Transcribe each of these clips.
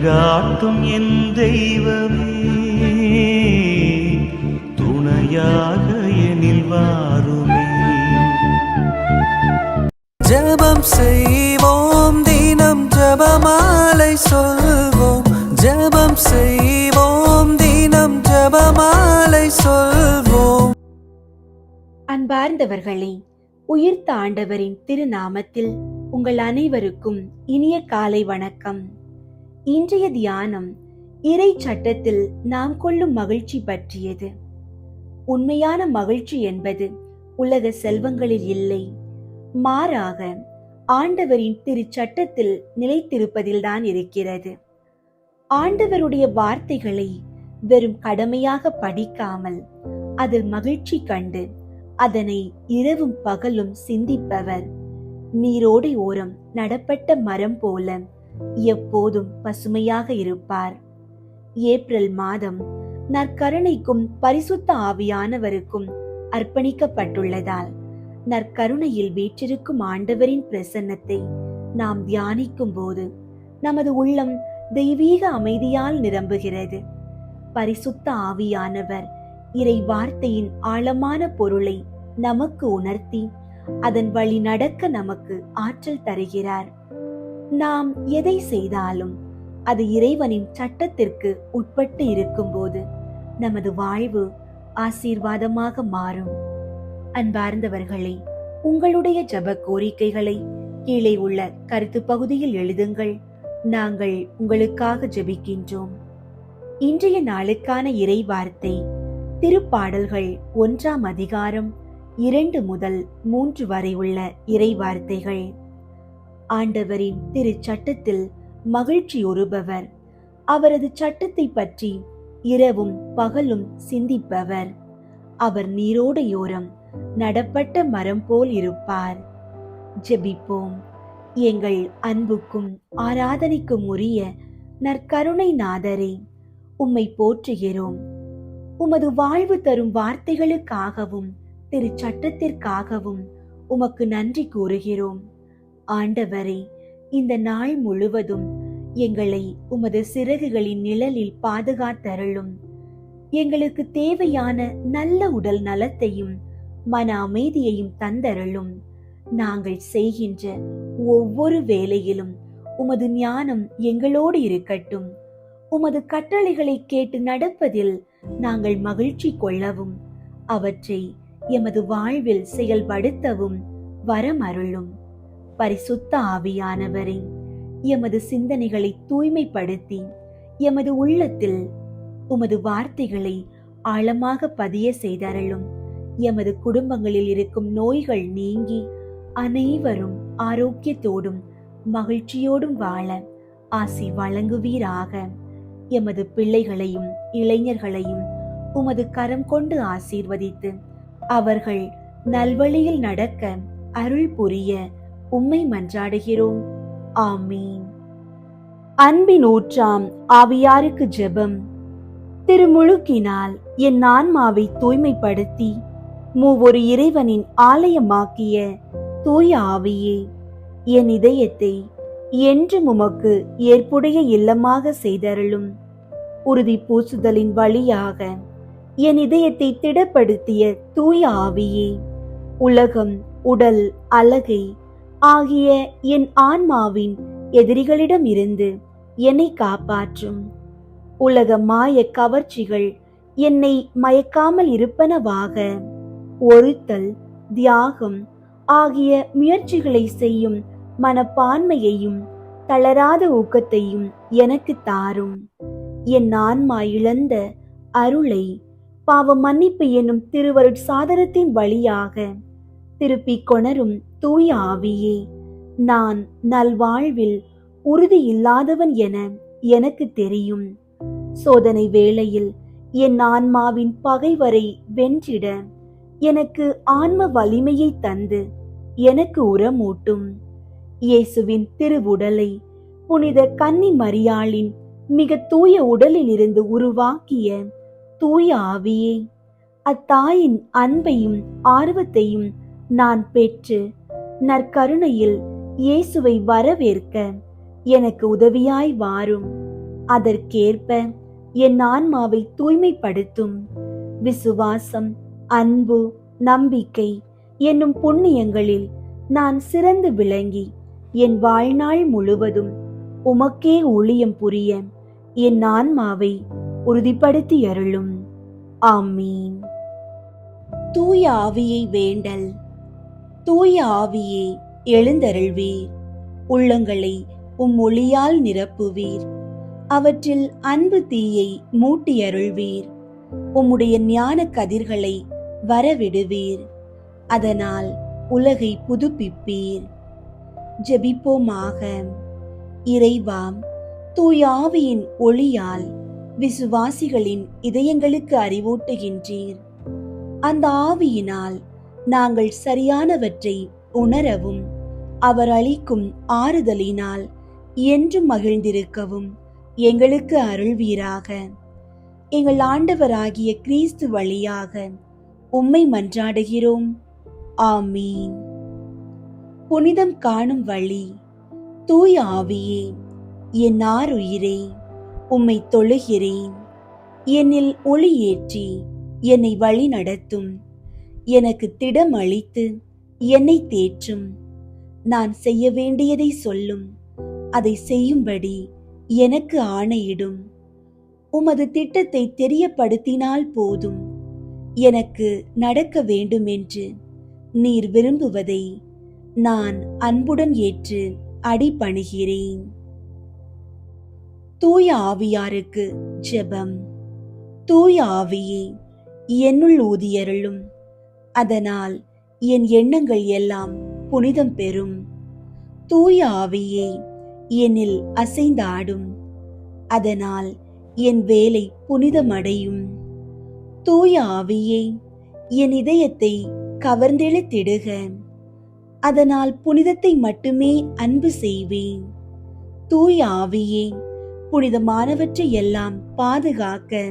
வழிகாட்டும் என் தெய்வமே, துணையாக எனில் வாருமே. ஜெபம் செய்வோம், தினம் ஜெபமாலை சொல்வோம். ஜெபம் செய்வோம், தினம் ஜெபமாலை சொல்வோம். அன்பார்ந்தவர்களே, உயிர்த்த ஆண்டவரின் திருநாமத்தில் உங்கள் அனைவருக்கும் இனிய காலை வணக்கம். இன்றைய தியானம் இறை சட்டத்தில் நாம் கொள்ளும் மகிழ்ச்சி பற்றியது. உண்மையான மகிழ்ச்சி என்பது உலக செல்வங்களில் இல்லை, மாறாக ஆண்டவரின் திரு சட்டத்தில் நிலைத்திருப்பதில்தான் இருக்கிறது. ஆண்டவருடைய வார்த்தைகளை வெறும் கடமையாக படிக்காமல் அதில் மகிழ்ச்சி கண்டு அதனை இரவும் பகலும் சிந்திப்பவர் நீரோடை ஓரம் நடப்பட்ட மரம் போல எப்போதும் பசுமையாக இருப்பார். ஏப்ரல் மாதம் நற்கருணைக்கும் பரிசுத்த ஆவியானவருக்கும் அர்ப்பணிக்கப்பட்டுள்ளதால் நற்கருணையில் வீற்றிருக்கும் ஆண்டவரின் பிரசன்னத்தை நாம் தியானிக்கும் போது நமது உள்ளம் தெய்வீக அமைதியால் நிரம்புகிறது. பரிசுத்த ஆவியானவர் இறை வார்த்தையின் ஆழமான பொருளை நமக்கு உணர்த்தி அதன் வழி நடக்க நமக்கு ஆற்றல் தருகிறார். நாம் எதை செய்தாலும் அது இறைவனின் சட்டத்திற்கு உட்பட்டு இருக்கும்போது நமது வாழ்வு ஆசீர்வாதமாக மாறும். அன்பார்ந்தவர்களே, உங்களுடைய ஜெப கோரிக்கைகளை கீழே உள்ள கருத்து பகுதியில் எழுதுங்கள். நாங்கள் உங்களுக்காக ஜெபிக்கின்றோம். இன்றைய நாளுக்கான இறை வார்த்தை திருப்பாடல்கள் 1ஆம் அதிகாரம் 2 முதல் 3 வரை உள்ள இறை வார்த்தைகள். ஆண்டவரின் திரு சட்டத்தில் மகிழ்ச்சி உறுபவர், அவரது சட்டத்தை பற்றி இரவும் பகலும் சிந்திப்பவர், அவர் நீரோடையோரம் நடப்பட்ட மரம் போல் இருப்பார். ஜெபிப்போம். எங்கள் அன்புக்கும் ஆராதனைக்கும் உரிய நற்கருணை நாதரே, உம்மை போற்றுகிறோம். உமது வாழ்வு தரும் வார்த்தைகளுக்காகவும் திரு சட்டத்திற்காகவும் உமக்கு நன்றி கூறுகிறோம். ஆண்டவரே, இந்த நாள் முழுவதும் எங்களை உமது சிறகுகளின் நிழலில் பாதுகாத்தருளும். எங்களுக்கு தேவையான நல்ல உடல் நலத்தையும் மன அமைதியையும் தந்தருளும். நாங்கள் செய்கின்ற ஒவ்வொரு வேலையிலும் உமது ஞானம் எங்களோடு இருக்கட்டும். உமது கட்டளைகளை கேட்டு நடப்பதில் நாங்கள் மகிழ்ச்சி கொள்ளவும் அவற்றை எமது வாழ்வில் செயல்படுத்தவும் வரம் அருளும். பரிசுத்த ஆவியானவரே, எமது சிந்தனைகளை தூய்மைப்படுத்தி எமது உள்ளத்தில் உமது வார்த்தைகளை ஆழமாக பதிய செய்தருளும். எமது குடும்பங்களில் இருக்கும் நோய்கள் நீங்கி அனைவரும் ஆரோக்கியத்தோடும் மகிழ்ச்சியோடும் வாழ ஆசி வழங்குவீராக. எமது பிள்ளைகளையும் இளைஞர்களையும் உமது கரம் கொண்டு ஆசீர்வதித்து அவர்கள் நல்வழியில் நடக்க அருள் புரிய உம்மை மன்றாடுகிறோம். ஆமீன். அன்பின் ஊற்றாம் ஆவியாருக்கு ஜெபம். திருமுழுக்கினால் என் ஆன்மாவை தூய்மைப்படுத்தி மூவொரு இறைவனின் ஆலயமாக்கிய தூய ஆவியே, என் இதயத்தை என்றும் உமக்கு ஏற்புடைய இல்லமாக செய்தருளும். உறுதி பூசுதலின் வழியாக என் இதயத்தை திடப்படுத்திய தூய ஆவியே, உலகம், உடல், அழகை ஆகிய என் ஆன்மாவின் எதிரிகளிடம் இருந்து என்னை காப்பாற்றும். உலக மாய கவர்ச்சிகள் என்னை மயக்காமல் இருப்பனவாக. ஒருத்தல், தியாகம் ஆகிய முயற்சிகளை செய்யும் மனப்பான்மையையும் தளராத ஊக்கத்தையும் எனக்கு தாரும். என் ஆன்மா இழந்த அருளை பாவ மன்னிப்பு என்னும் திருவருட் சாதனத்தின் வழியாக திருப்பிக் கொணரும் தூய ஆவியே, நான் நல்வாழ்வில் உறுதி இல்லாதவன் என எனக்கு தெரியும். சோதனை வேளையில் என் ஆன்மாவின் பகைவரை வென்றிட எனக்கு ஆன்ம வலிமையை தந்து எனக்கு உரமூட்டும். இயேசுவின் திருவுடலை புனித கன்னி மரியாளின் மிக தூய உடலில் இருந்து உருவாக்கிய தூய ஆவியே, அத்தாயின் அன்பையும் ஆர்வத்தையும் நான் பெற்று நற்கருணையில் இயேசுவை வரவேற்க எனக்கு உதவியாய் வாரும். அதற்கேற்ப என் ஆன்மாவை தூய்மைப்படுத்தும். விசுவாசம், அன்பு, நம்பிக்கை என்னும் புண்ணியங்களில் நான் சிறந்து விளங்கி என் வாழ்நாள் முழுவதும் உமக்கே ஊழியம் புரிய என் ஆன்மாவை உறுதிப்படுத்தி அருளும். ஆமீன். தூய ஆவியை வேண்டல். தூய ஆவியே எழுந்தருள்வீர். உள்ளங்களை ஒளியால் நிரப்புவீர். அவற்றில் அன்பு தீயை மூட்டி அருள்வீர். உம்முடைய ஞான கதிர்களை வரவிடுவீர். அதனால் உலகை புதுப்பிப்பீர். ஜெபிப்போமாக. இறைவா, தூய ஆவியின் ஒளியால் விசுவாசிகளின் இதயங்களுக்கு அறிவூட்டுகின்றீர். அந்த ஆவியினால் நாங்கள் சரியானவற்றை உணரவும் அவர் அளிக்கும் ஆறுதலினால் என்றும் மகிழ்ந்திருக்கவும் எங்களுக்கு அருள்வீராக. எங்கள் ஆண்டவராகிய கிறிஸ்து வழியாக உம்மை மன்றாடுகிறோம். ஆமீன். புனிதம் காணும் வழி. தூய ஆவியே, என் ஆருயிரே, உம்மை தொழுகிறேன். என்னில் ஒளி ஏற்றி என்னை வழி நடத்தும். எனக்கு திடம் அளித்து என்னை தேற்றும். நான் செய்ய வேண்டியதை சொல்லும். அதை செய்யும்படி எனக்கு ஆணையிடும். உமது திட்டத்தை தெரியப்படுத்தினால் போதும். எனக்கு நடக்க வேண்டுமென்று நீர் விரும்புவதை நான் அன்புடன் ஏற்று அடிபணிகிறேன். தூய ஆவியாருக்கு ஜெபம். தூய ஆவியே, என்னுள் ஊதியருளும். அதனால் என் எண்ணங்கள் எல்லாம் புனிதம் பெறும். தூய ஆவியே, என்னில் அசைந்தாடும். அதனால் என் வேலை புனிதமடையும். தூய ஆவியே, என் இதயத்தை கவர்ந்தெழுத்திடுக. அதனால் புனிதத்தை மட்டுமே அன்பு செய்வேன். தூய ஆவியே, புனிதமானவற்றை எல்லாம் பாதுகாக்க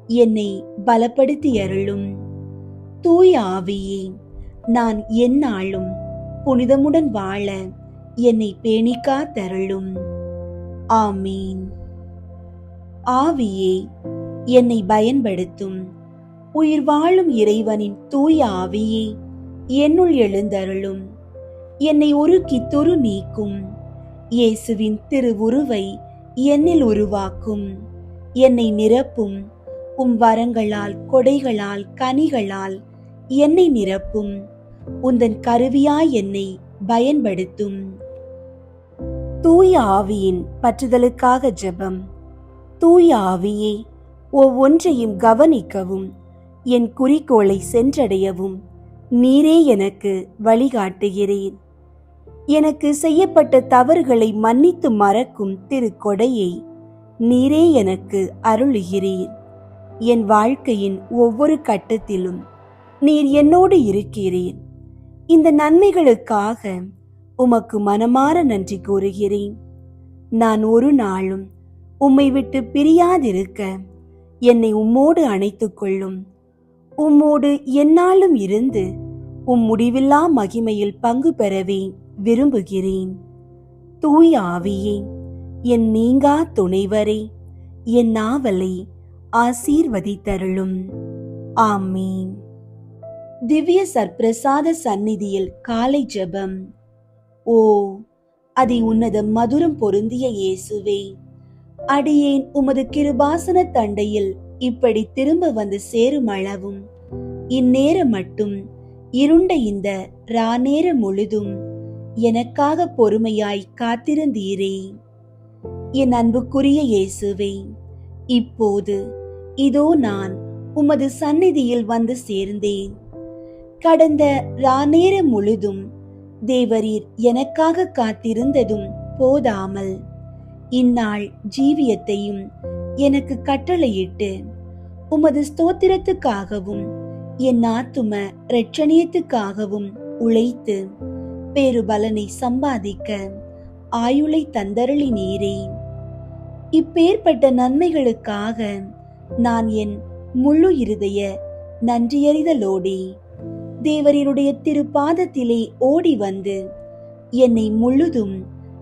என்னை பலப்படுத்தி அருளும். தூய ஆவியே, நான் எந்நாளும் புனிதமுடன் வாழ என்னை பேணிக்கா தருளும். ஆமீன். ஆவியே, என்னை பயன்படுத்தும். உயிர் வாழும் இறைவனின் தூய ஆவியே, என்னுள் எழுந்தருளும். என்னை உருக்கி துரு நீக்கும். இயேசுவின் திருவுருவை என்னில் உருவாக்கும். என்னை நிரப்பும். உம் வரங்களால், கொடைகளால், கனிகளால் என்னை நிரப்பும். உந்தன் கருவியாய் என்னை பயன்படுத்தும். தூய ஆவியின் பற்றுதலுக்காக ஜெபம். தூய ஆவியே, ஒவ்வொன்றையும் கவனிக்கவும் என் குறிக்கோளை சென்றடையவும் நீரே எனக்கு வழிகாட்டுகிறேன். எனக்கு செய்யப்பட்ட தவறுகளை மன்னித்து மறக்கும் திருக்கொடையை நீரே எனக்கு அருளுகிறீர். என் வாழ்க்கையின் ஒவ்வொரு கட்டத்திலும் நீர் என்னோடு இருக்கிறீர். இந்த நன்மைகளுக்காக உமக்கு மனமார நன்றி கூறுகிறேன். நான் ஒரு நாளும் உம்மை விட்டு பிரியாதிருக்க என்னை உம்மோடு அணைத்துக் கொள்ளும். உம்மோடு எந்நாளும் இருந்து உம் முடிவில்லா மகிமையில் பங்கு பெறவே விரும்புகிறேன். தூய ஆவியே, என் நீங்கா துணைவரே, என் நாவலை ஆசீர்வதித்தருளும். ஆமீன். திவ்ய சற்பிரசாத சந்நிதியில் காலை ஜெபம். ஓ அதி உன்னத மதுரம் பொருந்திய இயேசுவே, அடியேன் உமது கிருபாசன தண்டையில் இப்படி திரும்ப வந்து சேரும் அளவும் இந்நேரம் மட்டும் இருண்ட இந்த ராநேர முழுதும் எனக்காக பொறுமையாய் காத்திருந்தீரே. என் அன்புக்குரிய இயேசுவே, இப்போது இதோ நான் உமது சந்நிதியில் வந்து சேர்ந்தேன். கடந்த ராநேர முழுதும் தேவரீர் எனக்காக காத்திருந்ததும் போதாமல் இந்நாள் ஜீவியத்தையும் எனக்கு கட்டளையிட்டு உமது ஸ்தோத்திரத்துக்காகவும் என் ஆத்தும இரட்சணியத்துக்காகவும் உழைத்து பேருபலனை சம்பாதிக்க ஆயுளை தந்தருளினீரே. இப்பேற்பட்ட நன்மைகளுக்காக நான் என் முழு இருதய நன்றியறிதலோடே தேவரீருடைய திருப்பாதத்திலே ஓடி வந்து என்னை முழுதும்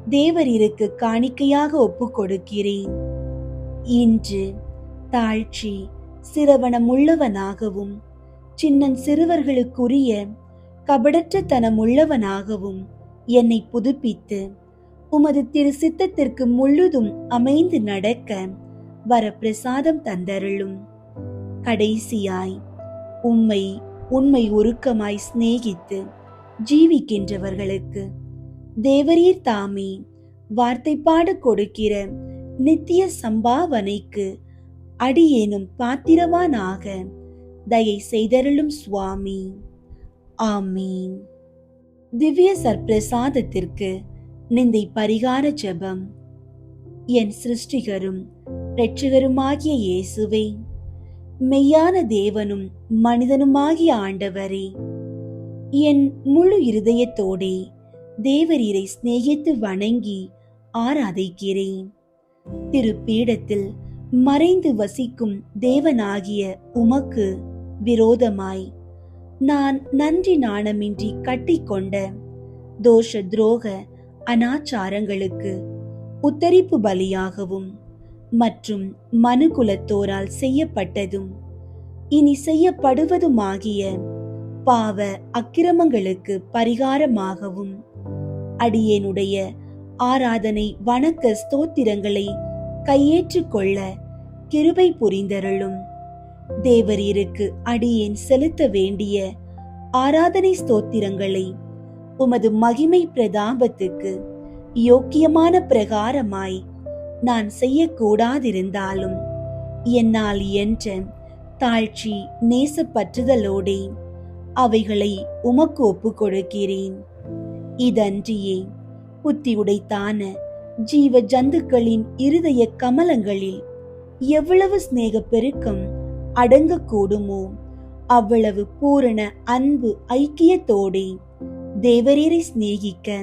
தேவரீருக்கு காணிக்கையாக ஒப்புக் கொடுக்கிறேன். இன்று தாழ்ச்சி சிரவணமுள்ளவனாகவும் சின்னன் சிறுவர்களுக்குரிய கபடற்ற தனமுள்ளவனாகவும் என்னை புதுப்பித்து உமது திரு சித்தத்திற்கு முழுதும் அமைந்து நடக்க வரப்பிரசாதம் தந்தருளும். கடைசியாய் உண்மை உருக்கமாய் சிநேகித்து ஜீவிக்கின்றவர்களுக்கு தேவரீர் தாமே வார்த்தைப்பாடு கொடுக்கிற நித்திய சம்பாவனைக்கு அடியேனும் பாத்திரவானாக தயை செய்தருளும் சுவாமி. ஆமீன். திவ்ய சற்பிரசாதத்திற்கு நிந்தை பரிகார ஜெபம். என் சிருஷ்டிகரும் இரட்சகருமாகிய இயேசுவே, மெய்யான தேவனும் மனிதனுமாகிய ஆண்டவரே, என் முழு இருதயத்தோடே தேவரீரை சிநேகித்து வணங்கி ஆராதிக்கிறேன். திருப்பீடத்தில் மறைந்து வசிக்கும் தேவனாகிய உமக்கு விரோதமாய் நான் நன்றி நாணமின்றி கட்டிக்கொண்ட தோஷ துரோக அனாச்சாரங்களுக்கு உத்தரிப்பு பலியாகவும் மற்றும் மனுகுலத்தோரால் செய்யப்பட்டதும் இனி செய்யப்படுவதுமாகிய பாவ அக்கிரமங்களுக்கு பரிகாரமாகவும் அடியேனுடைய ஆராதனை வணக்க ஸ்தோத்திரங்களை கையேற்றுக் கொள்ள கிருபை புரிந்தருளும். தேவரீருக்கு அடியேன் செலுத்த வேண்டிய ஆராதனை ஸ்தோத்திரங்களை உமது மகிமை பிரதாபத்துக்கு யோக்கியமான பிரகாரமாய் நான் செய்யக்கூடாதிருந்தாலும் என்னால் இயன்ற தாழ்ச்சி நேசப்பற்றுதலோடே அவைகளை உமக்கு ஒப்புக் கொடுக்கிறேன். இதன்றியே புத்தி உடைத்தான ஜீவ ஜந்துக்களின் இருதய கமலங்களில் எவ்வளவு சிநேக பெருக்கம் அடங்கக்கூடுமோ அவ்வளவு பூரண அன்பு ஐக்கியத்தோடே தேவரீரை சிநேகிக்க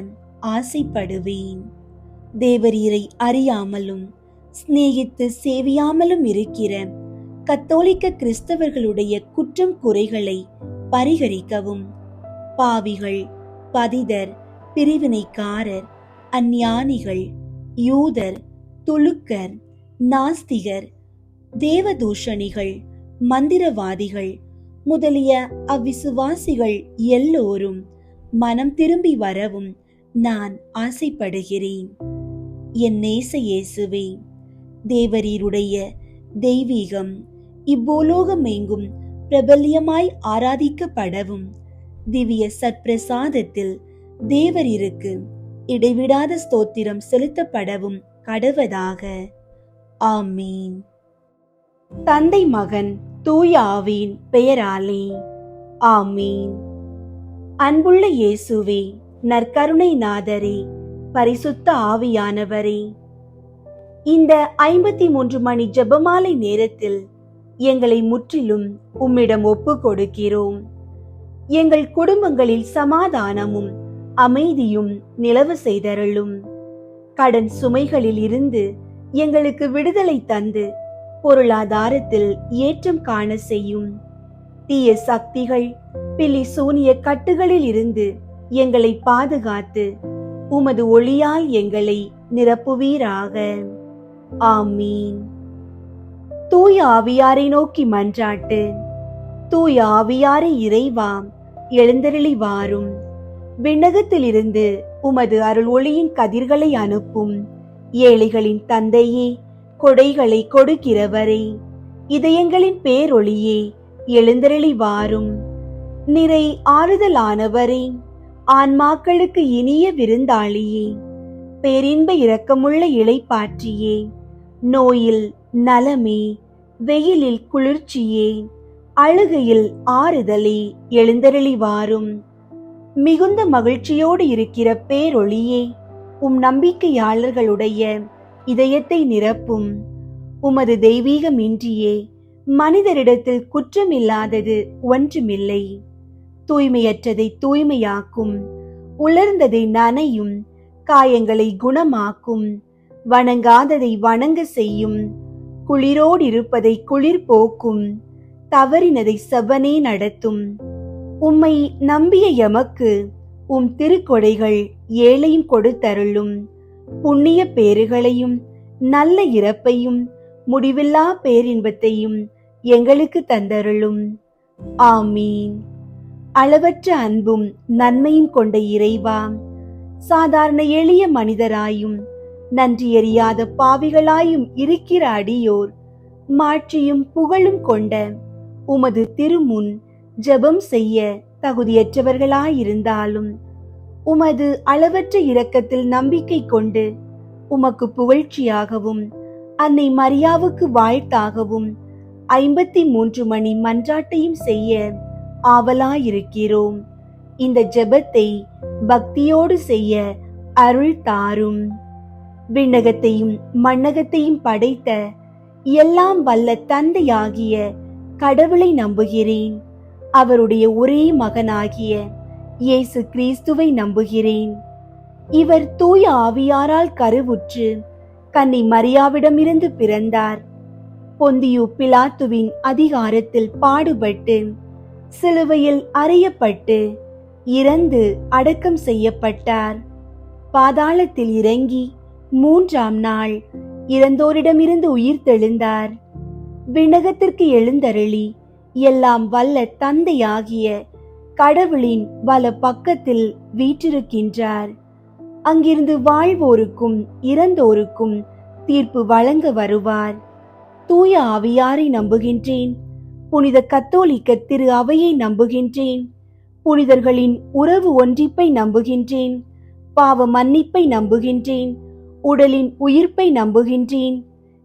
ஆசைப்படுவேன். தேவரீரை அறியாமலும் சிநேகித்து சேவியாமலும் இருக்கிற கத்தோலிக்க கிறிஸ்தவர்களுடைய குற்றம் குறைகளை பரிகரிக்கவும், பாவிகள், பதிதர், பிரிவினைக்காரர், அஞ்ஞானிகள், யூதர், துலுக்கர், நாஸ்திகர், தேவதூஷணிகள், மந்திரவாதிகள் முதலிய அவ்விசுவாசிகள் எல்லோரும் மனம் திரும்பி வரவும் நான் ஆசைப்படுகிறேன். என் நேச இயேசுவே, தேவரீருடைய தெய்வீகம் இப்பூலோகம் எங்கும் பிரபல்யமாய் ஆராதிக்கப்படவும் திவ்ய சற்பிரசாதத்தில் தேவரீருக்கு இடைவிடாத ஸ்தோத்திரம் செலுத்தப்படவும் கடவதாக. ஆமீன். தந்தை மகன் தூய ஆவியின் பெயராலே ஆமீன். அன்புள்ள இயேசுவே, நற்கருணை நாதரே, பரிசுத்த ஆவியானவரே, இந்த 53 மணி ஜெபமாலை நேரத்தில் எங்களை முற்றிலும் உம்மிடம் ஒப்பு கொடுக்கிறோம். எங்கள் குடும்பங்களில் சமாதானமும் அமைதியும் நிலவு செய்தருளும். கடன் சுமைகளில் இருந்து எங்களுக்கு விடுதலை தந்து பொருளாதாரத்தில் ஏற்றம் காண செய்யும். தீய சக்திகள், பில்லி சூனிய கட்டுகளில் இருந்து எங்களை பாதுகாத்து உமது ஒளியால் எங்களை நிரப்புவீராக. ஆமீன். தூய ஆவியாரை நோக்கி மன்றாட்டு. தூய ஆவியாரை இறைவா, எழுந்தருளி வாரும். விண்ணகத்திலிருந்து உமது அருள் ஒளியின் கதிர்களை அனுப்பும். ஏழைகளின் தந்தையே, கொடைகளை கொடுக்கிறவரே, இதயங்களின் பேரொளியே, எழுந்தருளி வாரும். நிறை ஆறுதலானவரே, ஆன்மாக்களுக்கு இனிய விருந்தாளியே, பேரின்ப இரக்கமுள்ள இளைப்பாற்றியே, நோயில் நலமே, வெயிலில் குளிர்ச்சியே, அழுகையில் ஆறுதலே, எழுந்தருளி வாரும். மிகுந்த மகிழ்ச்சியோடு இருக்கிற பேரொளியே, நம்பிக்கையாளர்களுடைய இதயத்தை நிரப்பும். உமது தெய்வீகமின்றியே மனிதரிடத்தில் குற்றமில்லாதது ஒன்றுமில்லை. தூய்மையற்றதை தூய்மையாக்கும், உலர்ந்ததை நனையும், காயங்களை குணமாக்கும், வணங்காததை வணங்க செய்யும், குளிரோடிருப்பதை குளிர் போக்கும், தவறினதை செவ்வனே நடத்தும். உம்மை நம்பிய எமக்கு திருக்கொடைகள் ஏழையும் கொடுத்தருளும். புண்ணிய பேறுகளையும் நல்ல இறப்பையும் முடிவில்லா பேரின்பத்தையும் எங்களுக்கு தந்தருளும். ஆமீன். அளவற்ற அன்பும் நன்மையும் கொண்ட இறைவா, சாதாரண எளிய மனிதராயும் நன்றியறியாத பாவிகளாயும் இருக்கிற அடியோர் மாட்சியும் புகழும் கொண்ட உமது திருமுன் ஜெபம் செய்ய தகுதியற்றவர்களாயிருந்தாலும் உமது அளவற்ற இரக்கத்தில் நம்பிக்கை கொண்டு உமக்கு புகழ்ச்சியாகவும் அன்னை மரியாவுக்கு வாழ்த்தாகவும் 53 மணி மன்றாட்டையும் செய்ய ஆவலாயிருக்கிறோம். இந்த ஜெபத்தை பக்தியோடு செய்ய அருள் தாரும். விண்ணகத்தையும் மண்ணகத்தையும் படைத்த எல்லாம் வல்ல தந்தையாகிய கடவுளை நம்புகிறேன். அவருடைய ஒரே மகனாகிய இயேசு கிறிஸ்துவை நம்புகிறேன். இவர் தூய ஆவியாரால் கருவுற்று கன்னி மரியாவிடமிருந்து பிறந்தார். பொந்தியு பிலாத்துவின் அதிகாரத்தில் பாடுபட்டு சிலுவையில் அறையப்பட்டு இறந்து அடக்கம் செய்யப்பட்டார். பாதாளத்தில் இறங்கி 3ஆம் நாள் இறந்தோரிடமிருந்து உயிர் தெழுந்தார். விண்ணகத்திற்கு எழுந்தருளி எல்லாம் வல்ல தந்தையாகிய கடவுளின் வல பக்கத்தில் வீற்றிருக்கின்றார். அங்கிருந்து வாழ்வோருக்கும் இறந்தோருக்கும் தீர்ப்பு வழங்க வருவார். தூய ஆவியாரை நம்புகின்றேன். புனித கத்தோலிக்க திரு அவையை நம்புகின்றேன். புனிதர்களின் உறவு ஒன்றிப்பை நம்புகின்றேன். பாவ மன்னிப்பை நம்புகின்றேன். உடலின் உயிர்ப்பை நம்புகின்றேன்.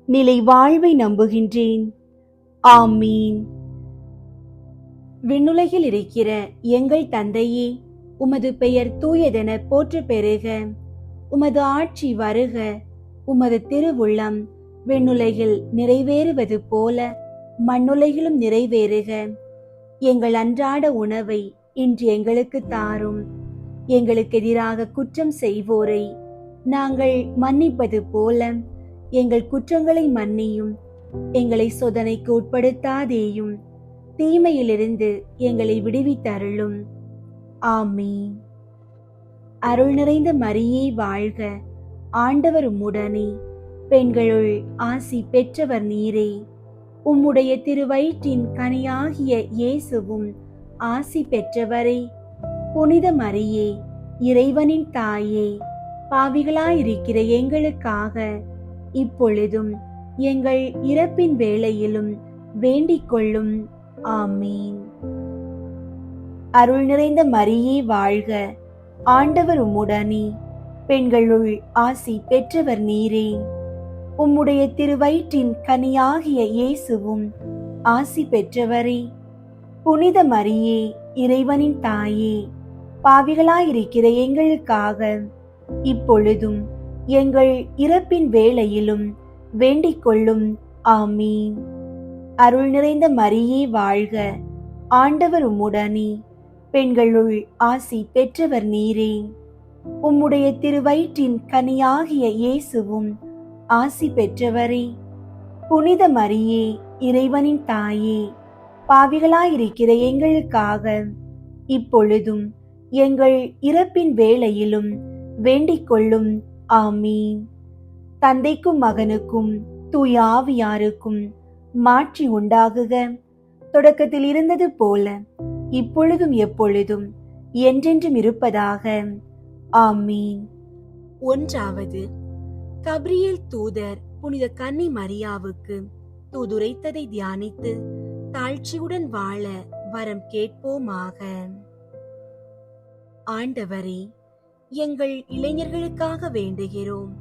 நிலை வாழ்வை நம்புகின்றேன். ஆமீன். விண்ணுலகில் இருக்கிற எங்கள் தந்தையே, உமது பெயர் தூயதென போற்ற பெறுக. உமது ஆட்சி வருக. உமது திருவுள்ளம் விண்ணுலகில் நிறைவேறுவது போல மண்ணுலகிலும் நிறைவேறுக. எங்கள் அன்றாட உணவை இன்று எங்களுக்கு தாரும். எங்களுக்கு எதிராக குற்றம் செய்வோரை நாங்கள் மன்னிப்பது போல எங்கள் குற்றங்களை மன்னியும். எங்களை சோதனைக்கு உட்படுத்தாதேயும், தீமையிலிருந்து எங்களை விடுவித்தருளும். ஆமீன். அருள் நிறைந்த மரியே வாழ்க. ஆண்டவர் உம்முடனே, பெண்களுள் ஆசி பெற்றவர் நீரே. உம்முடைய திருவயிற்றின் கனியாகிய இயேசுவும் ஆசி பெற்றவரே. புனித மரியே, இறைவனின் தாயே, பாவிகளாயிருக்கிற எங்களுக்காக இப்பொழுதும் எங்கள் இறப்பின் வேளையிலும் வேண்டிக் கொள்ளும். ஆமீன். அருள் நிறைந்த மரியே வாழ்க. ஆண்டவர் உம்முடனே, பெண்களுள் ஆசி பெற்றவர் நீரே. உம்முடைய திருவயிற்றின் கனியாகிய இயேசுவும் ஆசி பெற்றவரே. புனித மரியே, இறைவனின் தாயே, பாவிகளாயிருக்கிற எங்களுக்காக இப்பொழுதும் எங்கள் இறப்பின் வேளையிலும் வேண்டிக் கொள்ளும். ஆமீன். அருள் நிறைந்த மரியே வாழ்க. ஆண்டவர் உம்முடனே, பெண்களுள் ஆசி பெற்றவர் நீரே. உம்முடைய திருவயிற்றின் கனியாகிய இயேசுவும் ஆசி பெற்றவரே. புனித மரியே, இறைவனின் தாயே, பாவிகளாயிருக்கிற எங்களுக்காக இப்பொழுதும் எங்கள் இறப்பின் வேளையிலும் வேண்டிக் கொள்ளும். ஆமீன். தந்தைக்கும் மகனுக்கும் தூய ஆவியாருக்கும் மாட்சி உண்டாகுக. தொடக்கத்தில் இருந்தது போல இப்பொழுதும் எப்பொழுதும் என்றென்றும் இருப்பதாக. ஆமீன். 1. கபிரியேல் தூதர் புனித கன்னி மரியாவுக்கு தூதுரைத்ததை தியானித்து தாழ்ச்சியுடன் வாழ வரம் கேட்போமாக. ஆண்டவரே, எங்கள் இளைஞர்களுக்காக வேண்டுகிறோம்.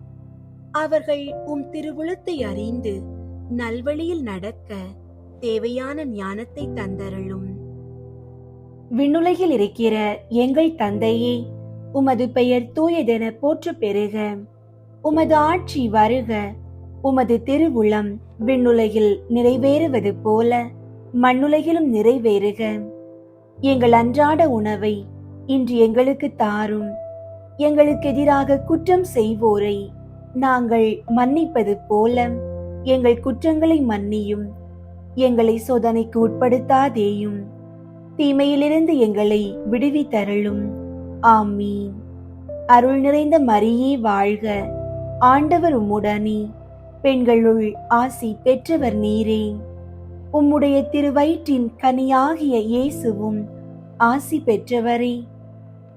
அவர்கள் உம் திருவுளத்தை அறிந்து நல்வழியில் நடக்க தேவையான ஞானத்தை தந்தருளும். விண்ணுலகில் இருக்கிற எங்கள் தந்தையே, உமது பெயர் தூயதென போற்ற பெறுக. உமது ஆட்சி வருக. உமது திருவுளம் விண்ணுலகில் நிறைவேறுவது போல மண்ணுலகிலும் நிறைவேறுக. எங்கள் அன்றாட உணவை இன்று எங்களுக்கு தாரும். எங்களுக்கு எதிராக குற்றம் செய்வோரை நாங்கள் மன்னிப்பது போல எங்கள் குற்றங்களை மன்னியும். எங்களை சோதனைக்கு உட்படுத்தாதேயும், தீமையிலிருந்து எங்களை விடுவித்தருளும். ஆமீன். அருள் நிறைந்த மரியே வாழ்க. ஆண்டவர் உம்முடனே, பெண்களுள் ஆசி பெற்றவர் நீரே. உம்முடைய திருவயிற்றின் கனியாகிய இயேசுவும் ஆசி பெற்றவரே.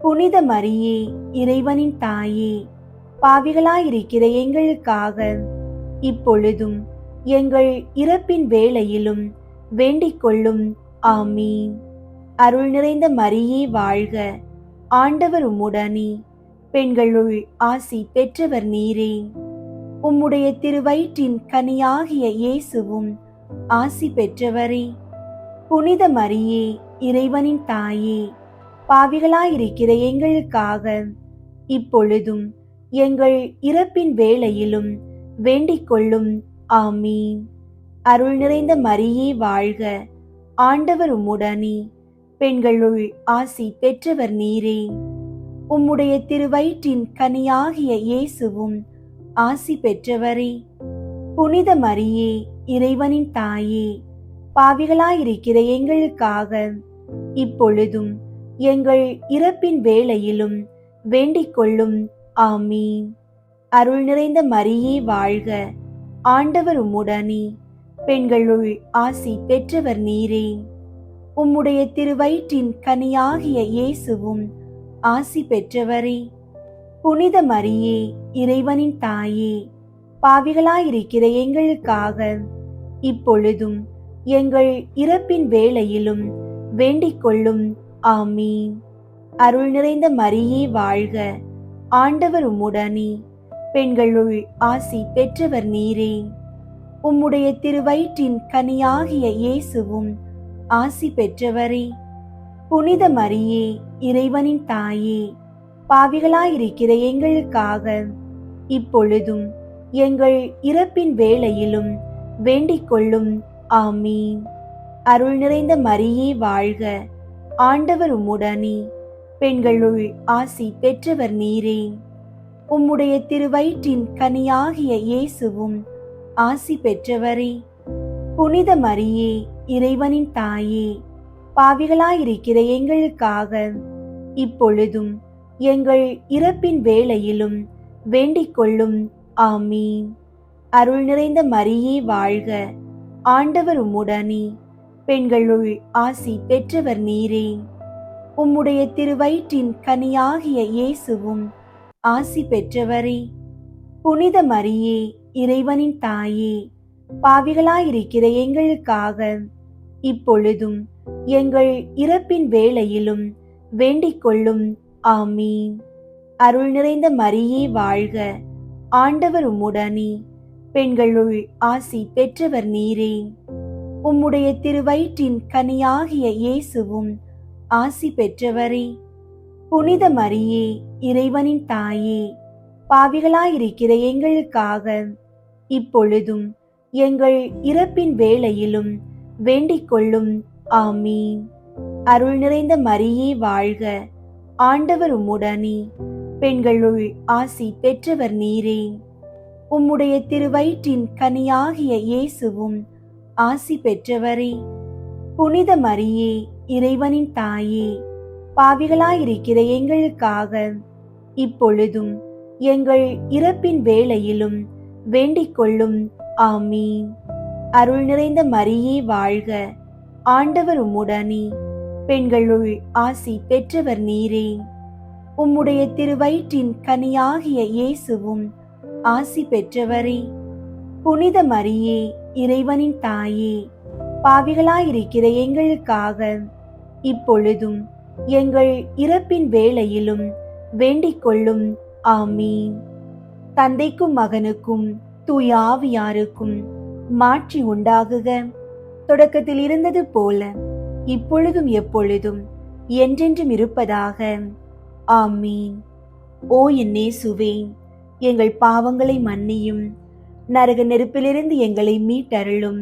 புனித மரியே, இறைவனின் தாயே, பாவிகளாயிருக்கிற எங்களுக்காக இப்பொழுதும் எங்கள் இறப்பின் வேளையிலும் வேண்டிக் கொள்ளும். ஆமீன். அருள் நிறைந்த மரியே வாழ்க, ஆண்டவர் உம்முடனே. பெண்களுள் ஆசி பெற்றவர் நீரே. உம்முடைய திருவயிற்றின் கனியாகிய இயேசுவும் ஆசி பெற்றவரே. புனித மரியே, இறைவனின் தாயே, பாவிகளாயிருக்கிற எங்களுக்காக இப்பொழுதும் எங்கள் இறப்பின் வேளையிலும் வேண்டிக் கொள்ளும். ஆமீன். அருள் நிறைந்த மரியே வாழ்க, ஆண்டவர் உம்முடனே. பெண்களுள் ஆசி பெற்றவர் நீரே. உம்முடைய திருவயிற்றின் கனியாகிய இயேசுவும் ஆசி பெற்றவரே. புனித மரியே, இறைவனின் தாயே, பாவிகளாயிருக்கிற எங்களுக்காக இப்பொழுதும் எங்கள் இறப்பின் வேளையிலும் வேண்டிக் கொள்ளும். ஆமீன். அருள் நிறைந்த மரியே வாழ்க, ஆண்டவர் உம்முடனே. பெண்களுள் ஆசி பெற்றவர் நீரே. உம்முடைய திருவயிற்றின் கனியாகிய இயேசுவும் ஆசி பெற்றவரே. புனித மரியே, இறைவனின் தாயே, பாவிகளாயிருக்கிற எங்களுக்காக இப்பொழுதும் எங்கள் இறப்பின் வேளையிலும் வேண்டிக் கொள்ளும். ஆமீன். அருள் நிறைந்த மரியே வாழ்க, ஆண்டவர் உம்முடனே. பெண்களுள் ஆசி பெற்றவர் நீரே. உம்முடைய திருவயிற்றின் கனியாகிய இயேசுவும் ஆசி பெற்றவரே. புனித மரியே, இறைவனின் தாயே, பாவிகளாயிருக்கிற எங்களுக்காக இப்பொழுதும் எங்கள் இறப்பின் வேளையிலும் வேண்டிக் கொள்ளும். ஆமீன். அருள் நிறைந்த மரியே வாழ்க, ஆண்டவர் உம்முடனே. பெண்களுள் ஆசி பெற்றவர் நீரே. உம்முடைய திருவயிற்றின் கனியாகிய இயேசுவும் ஆசி பெற்றவரே. புனித மரியே, இறைவனின் தாயே, பாவிகளாயிருக்கிற எங்களுக்காக இப்பொழுதும் எங்கள் இறப்பின் வேளையிலும் வேண்டிக் கொள்ளும். ஆமீன். அருள் நிறைந்த மரியே வாழ்க, ஆண்டவர் உம்முடனே. பெண்களுள் ஆசி பெற்றவர் நீரே. உம்முடைய திருவயிற்றின் கனியாகிய இயேசுவும் ஆசி பெற்றவரே. புனித மரியே, இறைவனின் தாயே, பாவிகளாயிருக்கிற எங்களுக்காக இப்பொழுதும் எங்கள் இறப்பின் வேளையிலும் வேண்டிக் கொள்ளும். ஆமீன். அருள் நிறைந்த மரியே வாழ்க, ஆண்டவர் உம்முடனே. பெண்களுள் ஆசி பெற்றவர் நீரே. உம்முடைய திருவயிற்றின் கனியாகிய இயேசுவும் ஆசி பெற்றவரே. புனித மரியே, இறைவனின் தாயே, பாவிகளாயிருக்கிற எங்களுக்காக இப்பொழுதும் எங்கள் இறப்பின் வேளையிலும் வேண்டிக் கொள்ளும். ஆமீன். அருள் நிறைந்த மரியே வாழ்க, ஆண்டவர் உம்முடனே. பெண்களுள் ஆசி பெற்றவர் நீரே. உம்முடைய திருவயிற்றின் கனியாகிய இயேசுவும் ஆசி பெற்றவரே. புனித மரியே, இறைவனின் தாயே, பாவிகளாயிருக்கிற எங்களுக்காக இப்பொழுதும் எங்கள் இறப்பின் வேளையிலும் வேண்டிக் கொள்ளும். ஆமீன். அருள் நிறைந்த மரியே வாழ்க, ஆண்டவர் உம்முடனே. பெண்களுள் ஆசி பெற்றவர் நீரே. உம்முடைய திருவயிற்றின் கனியாகிய இயேசுவும் ஆசி பெற்றவரே. புனித மரியே, இறைவனின் தாயே, பாவிகளாயிருக்கிற எங்களுக்காக இப்பொழுதும் எங்கள் இறப்பின் வேளையிலும் வேண்டிக் கொள்ளும். ஆமீன். தந்தைக்கும் மகனுக்கும் தூய ஆவியாருக்கும் மாட்சி உண்டாகுக. தொடக்கத்தில் இருந்தது போல இப்பொழுதும் எப்பொழுதும் என்றென்றும் இருப்பதாக. ஆமீன். ஓ என் இயேசுவே, எங்கள் பாவங்களை மன்னியும், நரக நெருப்பிலிருந்து எங்களை மீட்டருளும்,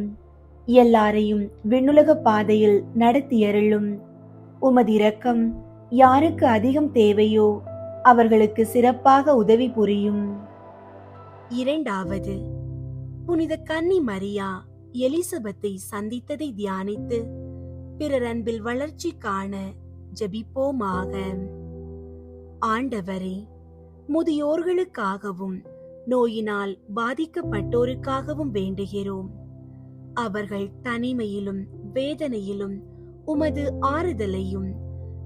எல்லாரையும் விண்ணுலக பாதையில் நடத்தியருளும். உமது இரக்கம் யாருக்கு அதிகம் தேவையோ அவர்களுக்கு சிறப்பாக உதவி புரியும். இரண்டாவது, புனித கன்னி மரியா எலிசபெத்தை சந்தித்ததை தியானித்து பிறர் அன்பில் வளர்ச்சி காண ஜெபிப்போமாக. ஆண்டவரே, முதியோர்களுக்காகவும் நோயினால் பாதிக்கப்பட்டோருக்காகவும் வேண்டுகிறோம். அவர்கள் தனிமையிலும் வேதனையிலும் உமது ஆறுதலையும்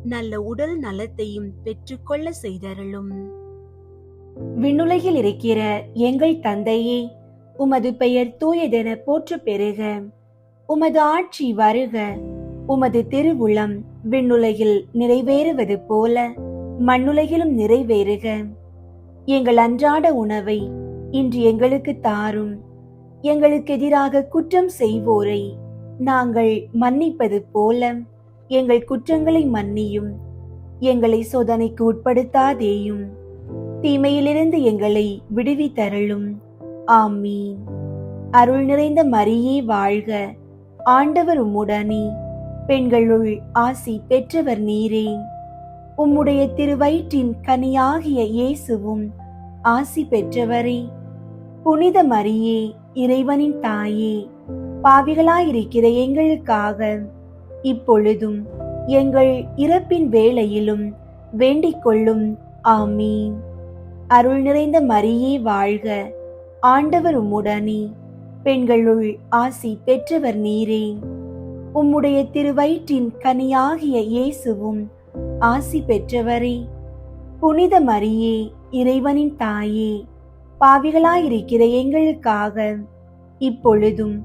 நல்ல உடல் நலத்தையும் பெற்றுக்கொள்ள செய்தருளும். விண்ணுலகில் இருக்கிற எங்கள் தந்தையே, உமது பெயர் தூயதென போற்ற பெறுக. உமது ஆட்சி வருக. உமது திருவுளம் விண்ணுலகில் நிறைவேறுவது போல மண்ணுலகிலும் நிறைவேறுக. எங்கள் அன்றாட உணவை இன்று எங்களுக்கு தாரும். எங்களுக்கு எதிராக குற்றம் செய்வோரை நாங்கள் மன்னிப்பது போல எங்கள் குற்றங்களை மன்னியும். எங்களை சோதனைக்கு உட்படுத்தாதேயும், தீமையிலிருந்து எங்களை விடுவித்தருளும். ஆமீன். அருள் நிறைந்த மரியே வாழ்க. ஆண்டவர் உம்முடனே, பெண்களுள் ஆசி பெற்றவர் நீரே. உம்முடைய திருவயிற்றின் கனியாகிய இயேசுவும் ஆசி பெற்றவரே. புனித மரியே, இறைவனின் தாயே, பாவிகளாயிருக்கிற எங்களுக்காக இப்பொழுதும் எங்கள் இறப்பின் வேளையிலும் வேண்டிக் கொள்ளும். ஆமீன். அருள் நிறைந்த மரியே வாழ்க. ஆண்டவர் உம்முடனே, பெண்களுள் ஆசி பெற்றவர் நீரே. உம்முடைய திருவயிற்றின் கனியாகிய இயேசுவும் ஆசி பெற்றவரே. புனித மரியே, இறைவனின் தாயே, பாவிகளாயிருக்கிற எங்களுக்காக இப்பொழுதும்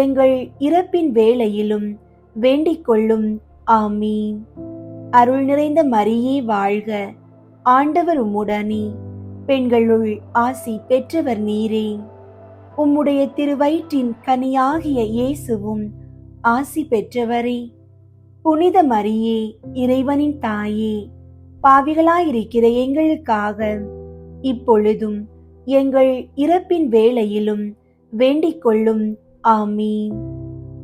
எங்கள் இறப்பின் வேளையிலும் வேண்டிக் கொள்ளும். ஆமீன். அருள் நிறைந்த மரியே வாழ்க. ஆண்டவர் உம்முடனே, பெண்களுள் ஆசி பெற்றவர் நீரே. உம்முடைய திருவயிற்றின் கனியாகிய இயேசுவும் ஆசி பெற்றவரே. புனித மரியே, இறைவனின் தாயே, பாவிகளாயிருக்கிற எங்களுக்காக இப்பொழுதும் எங்கள் இறப்பின் வேளையிலும் வேண்டிக் கொள்ளும். ஆமீன்.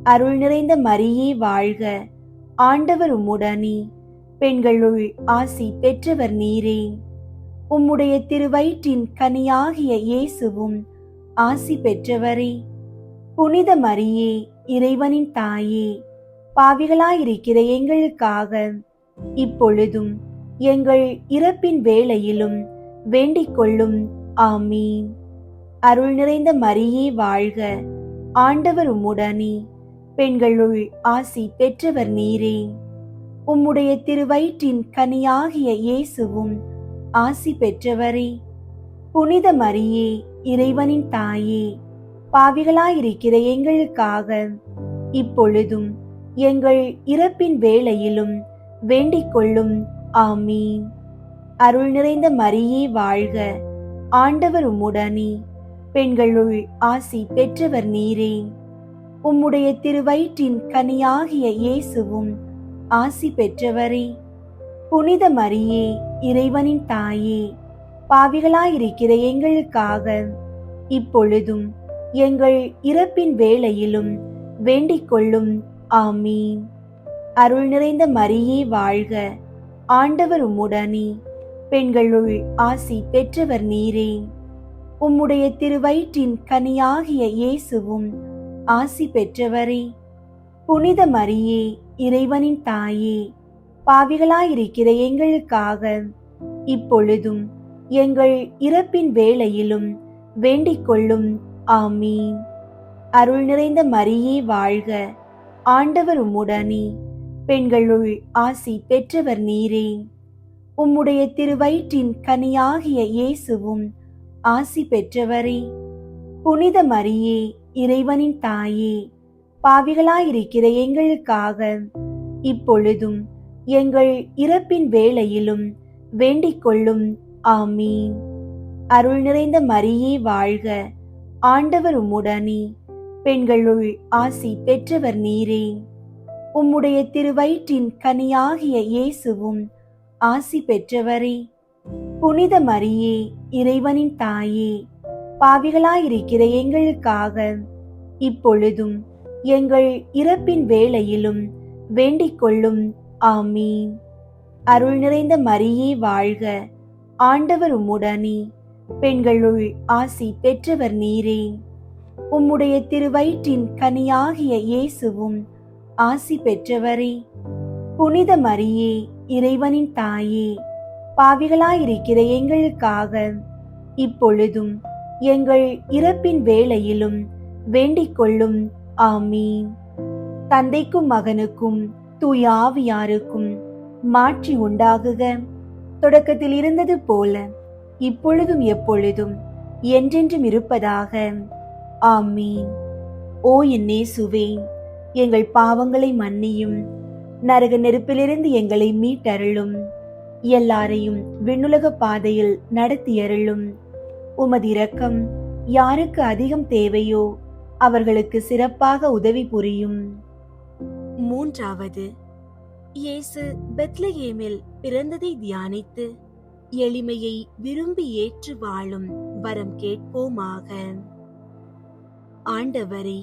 அருள் நிறைந்த மரியே வாழ்க. ஆண்டவர் உம்முடனே, பெண்களுள் ஆசி பெற்றவர் நீரே. உம்முடைய திருவயிற்றின் கனியாகிய இயேசுவும் ஆசி பெற்றவரே. புனித மரியே, இறைவனின் தாயே, பாவிகளாயிருக்கிற எங்களுக்காக இப்பொழுதும் எங்கள் இறப்பின் வேளையிலும் வேண்டிக் கொள்ளும். ஆமீன். அருள் நிறைந்த மரியே வாழ்க. ஆண்டவர் உம்முடனே, பெண்களுள் ஆசி பெற்றவர் நீரே. உம்முடைய திருவயிற்றின் கனியாகிய இயேசுவும் ஆசி பெற்றவரே. புனித மரியே, இறைவனின் தாயே, பாவிகளாயிருக்கிற எங்களுக்காக இப்பொழுதும் எங்கள் இறப்பின் வேளையிலும் வேண்டிக் கொள்ளும். ஆமீன். அருள் நிறைந்த மரியே வாழ்க. ஆண்டவர் உம்முடனே, பெண்களுள் ஆசி பெற்றவர் நீரே. உம்முடைய திருவயிற்றின் கனியாகிய இயேசுவும் ஆசி பெற்றவரே. புனித மரியே, இறைவனின் தாயே, பாவிகளாயிருக்கிற எங்களுக்காக இப்பொழுதும் எங்கள் இறப்பின் வேளையிலும் வேண்டிக் கொள்ளும். ஆமீன். அருள் நிறைந்த மரியே வாழ்க. ஆண்டவர் உம்முடனே, பெண்களுள் ஆசி பெற்றவர் நீரே. உம்முடைய திருவயிற்றின் கனியாகிய இயேசுவும் ஆசி பெற்றவரே. புனித மரியே, இறைவனின் தாயே, பாவிகளாயிருக்கிற எங்களுக்காக இப்பொழுதும் எங்கள் இறப்பின் வேளையிலும் வேண்டிக் கொள்ளும். ஆமீன். அருள் நிறைந்த மரியே வாழ்க. ஆண்டவர் உம்முடனே, பெண்களுள் ஆசி பெற்றவர் நீரே. உம்முடைய திருவயிற்றின் கனியாகிய இயேசுவும் ஆசி பெற்றவரே. புனித மரியே, இறைவனின் தாயே, பாவிகளாயிருக்கிற எங்களுக்காக இப்பொழுதும் எங்கள் இறப்பின் வேளையிலும் வேண்டிக் கொள்ளும். ஆமீன். அருள் நிறைந்த மரியே வாழ்க. ஆண்டவர் உம்முடனே, பெண்களுள் ஆசி பெற்றவர் நீரே. உம்முடைய திருவயிற்றின் கனியாகிய இயேசுவும் ஆசி பெற்றவரே. புனித மரியே, இறைவனின் தாயே, பாவிகளாயிருக்கிற எங்களுக்காக இப்பொழுதும் எங்கள் இறப்பின் வேளையிலும் வேண்டிக் கொள்ளும். ஆமீன். அருள் நிறைந்த மரியே வாழ்க. ஆண்டவர் உம்முடனே, பெண்களுள் ஆசி பெற்றவர் நீரே. உம்முடைய திருவயிற்றின் கனியாகிய இயேசுவும் ஆசி பெற்றவரே. புனித மரியே, இறைவனின் தாயே, பாவிகளாயிருக்கிற எங்களுக்காக இப்பொழுதும் எங்கள் இறப்பின் வேளையிலும் வேண்டிக் கொள்ளும். ஆமீன். தந்தைக்கும் மகனுக்கும் தூய ஆவியாருக்கும் மாட்சி உண்டாகுக. தொடக்கத்தில் இருந்தது போல இப்பொழுதும் எப்பொழுதும் என்றென்றும் இருப்பதாக. ஆமீன். ஓ என் இயேசுவே, எங்கள் பாவங்களை மன்னியும், நரக நெருப்பிலிருந்து எங்களை மீட்டருளும், எல்லாரையும் விண்ணுலக பாதையில் நடத்தியருளும். உமது இரக்கம் யாருக்கு அதிகம் தேவையோ அவர்களுக்கு சிறப்பாக உதவி புரியும். மூன்றாவது, இயேசு பெத்லகேமில் பிறந்ததை தியானித்து எளிமையை விரும்பி ஏற்று வாழும் வரம் கேட்போமாக. ஆண்டவரே,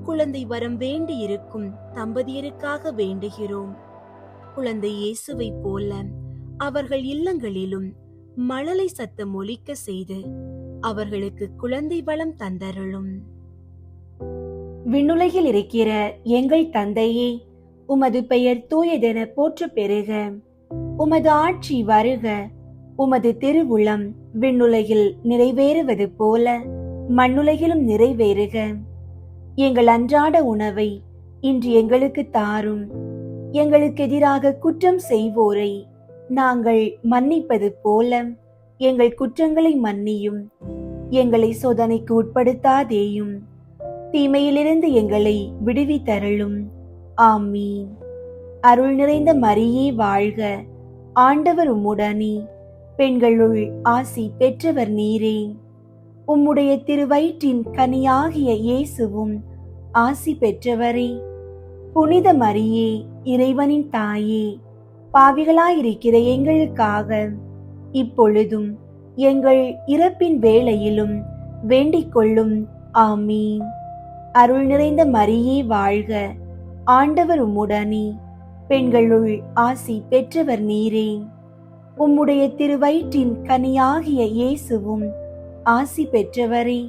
குழந்தை வரம் வேண்டி இருக்கும் தம்பதியருக்காக வேண்டுகிறோம். குழந்தை இயேசுவை போல அவர்கள் இல்லங்களிலும் மழலை சத்தம் ஒலிக்க செய்து அவர்களுக்கு குழந்தை வளம் தந்தருளும். விண்ணுலகில் இருக்கிற எங்கள் தந்தையே, உமது பெயர் தூயதென போற்ற பெறுக. உமது ஆட்சி வருக. உமது திருவுளம் விண்ணுலகில் நிறைவேறுவது போல மண்ணுலகிலும் நிறைவேறுக. எங்கள் அன்றாட உணவை இன்று எங்களுக்கு தாரும். எங்களுக்கு எதிராக குற்றம் செய்வோரை நாங்கள் மன்னிப்பது போல எங்கள் குற்றங்களை மன்னியும். எங்களை சோதனைக்கு உட்படுத்தாதேயும், தீமையிலிருந்து எங்களை விடுவித்தருளும். ஆமீன். அருள் நிறைந்த மரியே வாழ்க. ஆண்டவர் உம்முடனே, பெண்களுள் ஆசி பெற்றவர் நீரே. உம்முடைய திருவயிற்றின் கனியாகிய இயேசுவும் ஆசி பெற்றவரே. புனித மரியே, இறைவனின் தாயே, பாவிகளாயிருக்கிற எங்களுக்காக இப்பொழுதும் எங்கள் இறப்பின் வேளையிலும் வேண்டிக் கொள்ளும். ஆமீன். அருள் நிறைந்த மரியே வாழ்க. ஆண்டவர் உம்முடனே, பெண்களுள் ஆசி பெற்றவர் நீரே. உம்முடைய திருவயிற்றின் கனியாகிய இயேசுவும் ஆசி பெற்றவரே.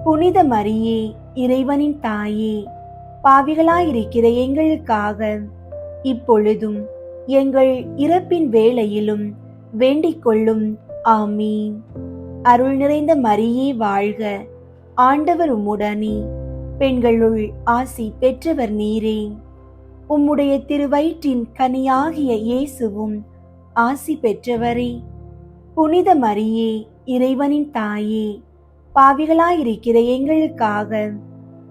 புனித மரியே, இறைவனின் தாயே, பாவிகளாயிருக்கிற எங்களுக்காக இப்பொழுதும் எங்கள் இறப்பின் வேளையிலும் வேண்டிக் கொள்ளும். ஆமீன். அருள் நிறைந்த மரியே வாழ்க. ஆண்டவர் உம்முடனே, பெண்களுள் ஆசி பெற்றவர் நீரே. உம்முடைய திருவயிற்றின் கனியாகிய இயேசுவும் ஆசி பெற்றவரே. புனித மரியே, இறைவனின் தாயே, பாவிகளாயிருக்கிற எங்களுக்காக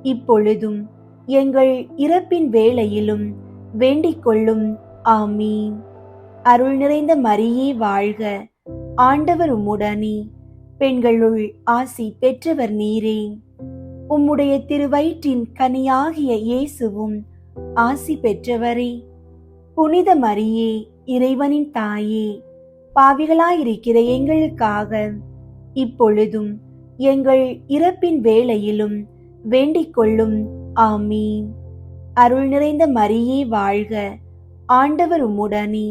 இப்பொழுதும் எங்கள் இறப்பின் வேளையிலும் வேண்டிக் கொள்ளும். ஆமீன். அருள் நிறைந்த மரியே வாழ்க. ஆண்டவர் உம்முடனே, பெண்களுள் ஆசி பெற்றவர் நீரே. உம்முடைய திருவயிற்றின் கனியாகிய இயேசுவும் ஆசி பெற்றவரே. புனித மரியே, இறைவனின் தாயே, பாவிகளாயிருக்கிற எங்களுக்காக இப்பொழுதும் எங்கள் இறப்பின் வேளையிலும் வேண்டிக் கொள்ளும். ஆமீன். அருள் நிறைந்த மரியே வாழ்க. ஆண்டவர் உம்முடனே,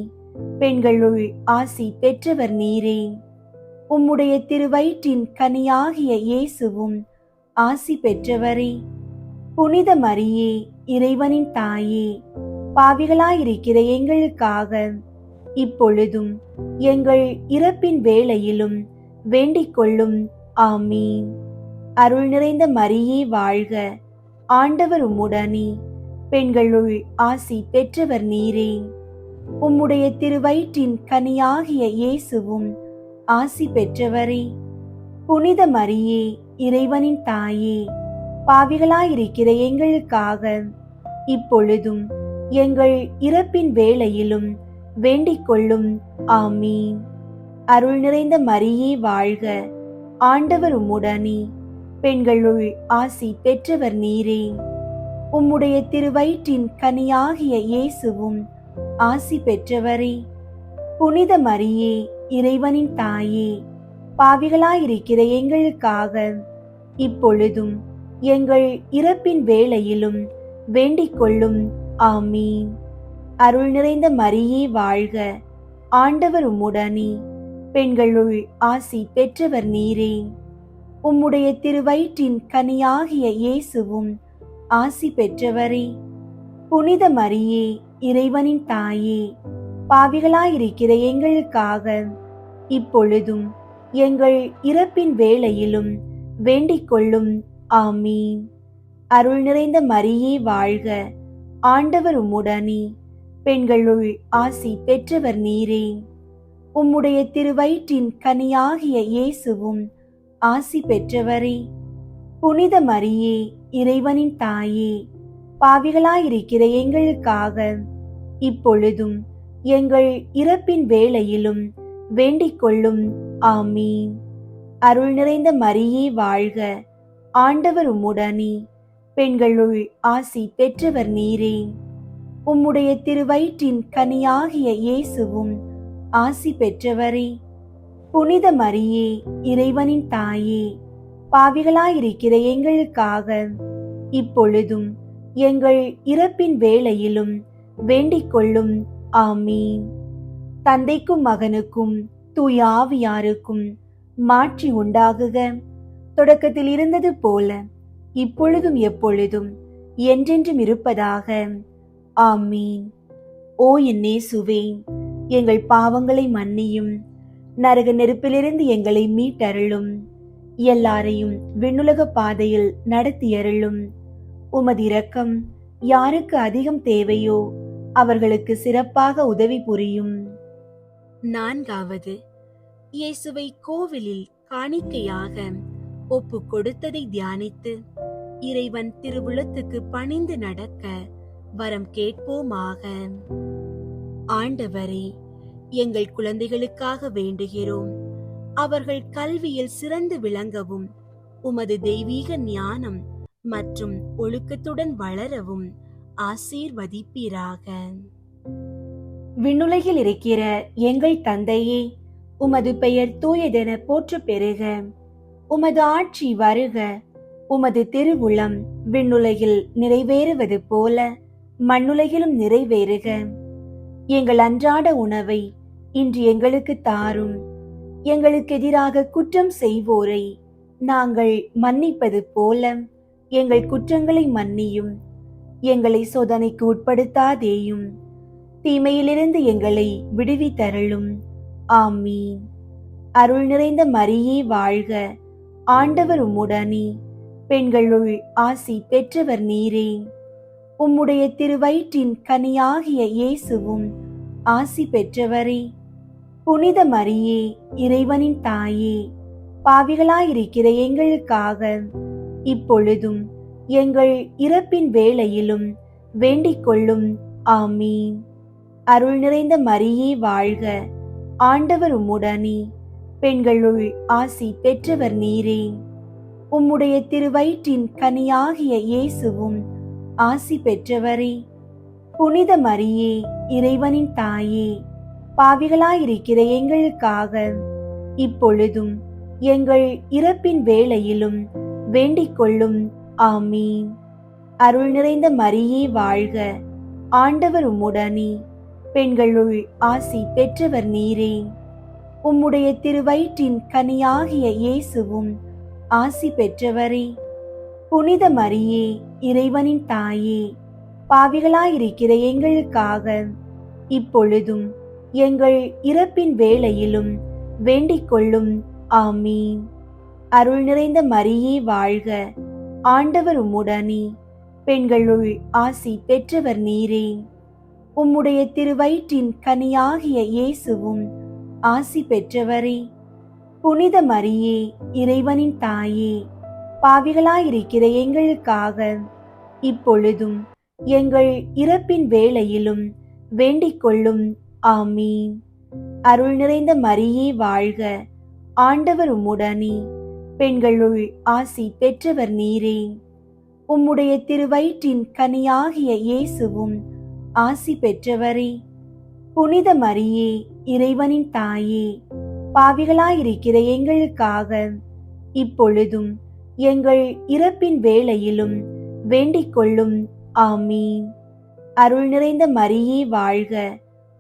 பெண்களுள் ஆசி பெற்றவர் நீரே. உம்முடைய திருவயிற்றின் கனியாகிய இயேசுவும் ஆசி பெற்றவரே. புனித மரியே, இறைவனின் தாயே, பாவிகளாயிருக்கிற எங்களுக்காக இப்பொழுதும் எங்கள் இறப்பின் வேளையிலும் வேண்டிக் கொள்ளும். ஆமீன். அருள் நிறைந்த மரியே வாழ்க. ஆண்டவர் உம்முடனே, பெண்களுள் ஆசி பெற்றவர் நீரே. உம்முடைய திருவயிற்றின் கனியாகிய இயேசுவும் ஆசி பெற்றவரே. புனித மரியே, இறைவனின் தாயே, பாவிகளாயிருக்கிற எங்களுக்காக இப்பொழுதும் எங்கள் இறப்பின் வேளையிலும் வேண்டிக் கொள்ளும். ஆமீன். அருள் நிறைந்த மரியே வாழ்க. ஆண்டவர் உம்முடனே, பெண்களுள் ஆசி பெற்றவர் நீரே. உம்முடைய திருவயிற்றின் கனியாகிய இயேசுவும் ஆசி பெற்றவரே. புனித மரியே, இறைவனின் தாயே, பாவிகளாயிருக்கிற எங்களுக்காக இப்பொழுதும் எங்கள் இறப்பின் வேளையிலும் வேண்டிக் கொள்ளும். ஆமீன். அருள் நிறைந்த மரியே வாழ்க. ஆண்டவர் உம்முடனே, பெண்களுள் ஆசி பெற்றவர் நீரே. உம்முடைய திருவயிற்றின் கனியாகிய இயேசுவும் ஆசி பெற்றவரே. புனித மரியே, இறைவனின் தாயே, பாவிகளாயிருக்கிற எங்களுக்காக இப்பொழுதும் எங்கள் இறப்பின் வேளையிலும் வேண்டிக் கொள்ளும். ஆமீன். அருள் நிறைந்த மரியே வாழ்க, ஆண்டவர் உம்முடனே, பெண்களுள் ஆசி பெற்றவர் நீரே. உம்முடைய திருவயிற்றின் கனியாகிய இயேசுவும் ஆசி பெற்றவரே. புனித மரியே, இறைவனின் தாயே, பாவிகளாயிருக்கிற எங்களுக்காக இப்பொழுதும் எங்கள் இறப்பின் வேளையிலும் வேண்டிக் கொள்ளும். ஆமீன். அருள் நிறைந்த மரியே வாழ்க, ஆண்டவர் உம்முடனே, பெண்களுள் ஆசி பெற்றவர் நீரே. உம்முடைய திருவயிற்றின் கனியாகிய இயேசுவும் ஆசி பெற்றவரே. புனித மரியே, இறைவனின் தாயே, பாவிகளாயிருக்கிற எங்களுக்காக இப்பொழுதும் எங்கள் இறப்பின் வேளையிலும் வேண்டிக் கொள்ளும். ஆமீன். தந்தைக்கும் மகனுக்கும் தூய ஆவியாருக்கும் மாட்சி உண்டாகுக. தொடக்கத்தில் இருந்தது போல இப்பொழுதும் எப்பொழுதும் என்றென்றும் இருப்பதாக. ஆமீன். ஓ என் இயேசுவே, எங்கள் பாவங்களை மன்னியும், நரக நெருப்பிலிருந்து எங்களை மீட்டருளும், எல்லாரையும் விண்ணுலக பாதையில் நடத்தியருளும். உமது இரக்கம் யாருக்கு அதிகம் தேவையோ அவர்களுக்கு சிறப்பாக உதவி புரியும். 4. இயேசுவை கோவிலில் காணிக்கையாக ஒப்பு கொடுத்ததை தியானித்து இறைவன் திருவுளத்துக்கு பணிந்து நடக்க வரம் கேட்போமாக. ஆண்டவரே, எங்கள் குழந்தைகளுக்காக வேண்டுகிறோம். அவர்கள் கல்வியில் சிறந்து விளங்கவும் உமது தெய்வீக ஞானம் மற்றும் ஒழுக்கத்துடன் வளரவும் ஆசீர்வதிப்பீராக. விண்ணுலகில் இருக்கிற எங்கள் தந்தையே, உமது பெயர் தூயதென போற்ற பெறுக. உமது ஆட்சி வருக. உமது திருவுளம் விண்ணுலகில் நிறைவேறுவது போல மண்ணுலகிலும் நிறைவேறுக. எங்கள் அன்றாட உணவை இன்று எங்களுக்கு தாரும். எங்களுக்கு எதிராக குற்றம் செய்வோரை நாங்கள் மன்னிப்பது போல எங்கள் குற்றங்களை மன்னியும். எங்களை சோதனைக்கு உட்படுத்தாதேயும், தீமையிலிருந்து எங்களை விடுவித்தருளும். ஆமீன். அருள் நிறைந்த மரியே வாழ்க, ஆண்டவர் உம்முடனே, பெண்களுள் ஆசி பெற்றவர் நீரே. உம்முடைய திருவயிற்றின் கனியாகிய இயேசுவும் ஆசி பெற்றவரே. புனித மரியே, இறைவனின் தாயே, பாவிகளாயிருக்கிற எங்களுக்காக இப்பொழுதும் எங்கள் இறப்பின் வேளையிலும் வேண்டிக் கொள்ளும். ஆமீன். அருள் நிறைந்த மரியே வாழ்க, ஆண்டவர் உம்முடனே, பெண்களுள் ஆசி பெற்றவர் நீரே. உம்முடைய திருவயிற்றின் கனியாகிய இயேசுவும் ஆசி பெற்றவரே. புனித மரியே, இறைவனின் தாயே, பாவிகளாயிருக்கிற எங்களுக்காக இப்பொழுதும் எங்கள் இறப்பின் வேளையிலும் வேண்டிக் கொள்ளும். ஆமீன். அருள் நிறைந்த மரியே வாழ்க, ஆண்டவர் உம்முடனே, பெண்களுள் ஆசி பெற்றவர் நீரே. உம்முடைய திருவயிற்றின் கனியாகிய இயேசுவும் ஆசி பெற்றவரே. புனித மரியே, இறைவனின் தாயே, பாவிகளாயிருக்கிற எங்களுக்காக இப்பொழுதும் எங்கள் இறப்பின் வேளையிலும் வேண்டிக் கொள்ளும். ஆமீன். அருள் நிறைந்த மரியே வாழ்க, ஆண்டவர் உம்முடனே, பெண்களுள் ஆசி பெற்றவர் நீரே. உம்முடைய திருவயிற்றின் கனியாகிய இயேசுவும் ஆசி பெற்றவரே. புனித மரியே, இறைவனின் தாயே, பாவிகளாயிருக்கிற எங்களுக்காக இப்பொழுதும் எங்கள் இறப்பின் வேளையிலும் வேண்டிக் கொள்ளும். ஆமீன். அருள் நிறைந்த மரியே வாழ்க, ஆண்டவர் உம்முடனே, பெண்களுள் ஆசி பெற்றவர் நீரே. உம்முடைய திருவயிற்றின் கனியாகிய இயேசுவும் ஆசி பெற்றவரே. புனித மரியே, இறைவனின் தாயே, பாவிகளாயிருக்கிற எங்களுக்காக இப்பொழுதும் எங்கள் இறப்பின் வேளையிலும் வேண்டிக் கொள்ளும். ஆமீன். அருள் நிறைந்த மரியே வாழ்க,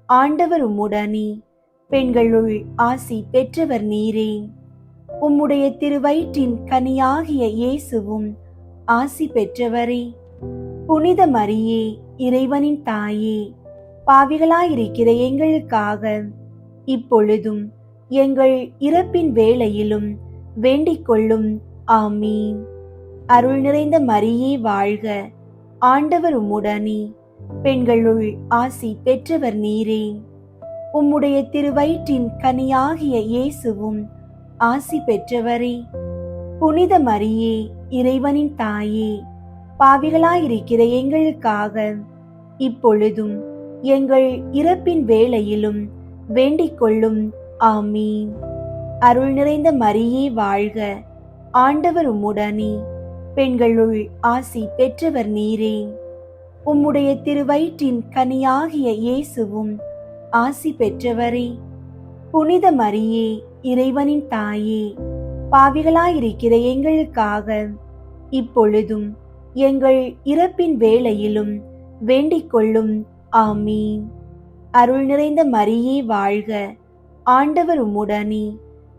ஆண்டவர் உம்முடனே, பெண்களுள் ஆசி பெற்றவர் நீரே. உம்முடைய திருவயிற்றின் கனியாகிய இயேசுவும் ஆசி பெற்றவரே. புனித மரியே, இறைவனின் தாயே, பாவிகளாயிருக்கிற எங்களுக்காக இப்பொழுதும் எங்கள் இறப்பின் வேளையிலும் வேண்டிக் கொள்ளும். ஆமீன். அருள் நிறைந்த மரியே வாழ்க, ஆண்டவர் உம்முடனே, பெண்களுள் ஆசி பெற்றவர் நீரே. உம்முடைய திருவயிற்றின் கனியாகிய இயேசுவும் ஆசி பெற்றவரே. புனித மரியே, இறைவனின் தாயே, பாவிகளாயிருக்கிற எங்களுக்காக இப்பொழுதும் எங்கள் இறப்பின் வேளையிலும் வேண்டிக் கொள்ளும். ஆமீன். அருள் நிறைந்த மரியே வாழ்க, ஆண்டவர் உம்முடனே, பெண்களுள் ஆசி பெற்றவர் நீரே. உம்முடைய திருவயிற்றின் கனியாகிய இயேசுவும் ஆசி பெற்றவரே. புனித மரியே, இறைவனின் தாயே, பாவிகளாயிருக்கிற எங்களுக்காக இப்பொழுதும் எங்கள் இறப்பின் வேளையிலும் வேண்டிக் கொள்ளும். ஆமீன். அருள் நிறைந்த மரியே வாழ்க, ஆண்டவர் உம்முடனே,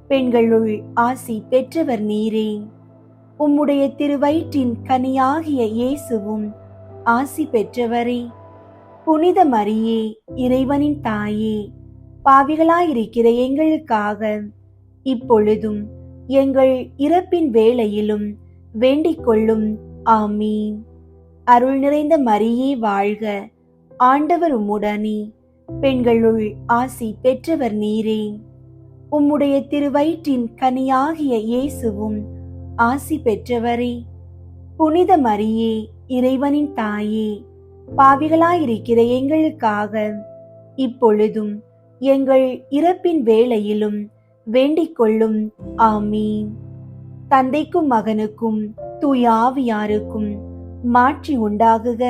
பெண்களுள் ஆசி பெற்றவர் நீரே. உம்முடைய திருவயிற்றின் கனியாகிய இயேசுவும் ஆசி பெற்றவரே. புனித மரியே, இறைவனின் தாயே, பாவிகளாயிருக்கிற எங்களுக்காக இப்பொழுதும் எங்கள் இறப்பின் வேளையிலும் வேண்டிக் கொள்ளும். ஆமீன். அருள் நிறைந்த மரியே வாழ்க, ஆண்டவர் உம்முடனே, பெண்களுள் ஆசி பெற்றவர் நீரே. உம்முடைய திருவயிற்றின் கனியாகிய இயேசுவும் ஆசி பெற்றவரே. புனித மரியே, இறைவனின் தாயே, பாவிகளாயிருக்கிற எங்களுக்காக இப்பொழுதும் எங்கள் இறப்பின் வேளையிலும் வேண்டிக் கொள்ளும். ஆமீன். தந்தைக்கும் மகனுக்கும் தூய ஆவியாருக்கும் மாட்சி உண்டாகுக.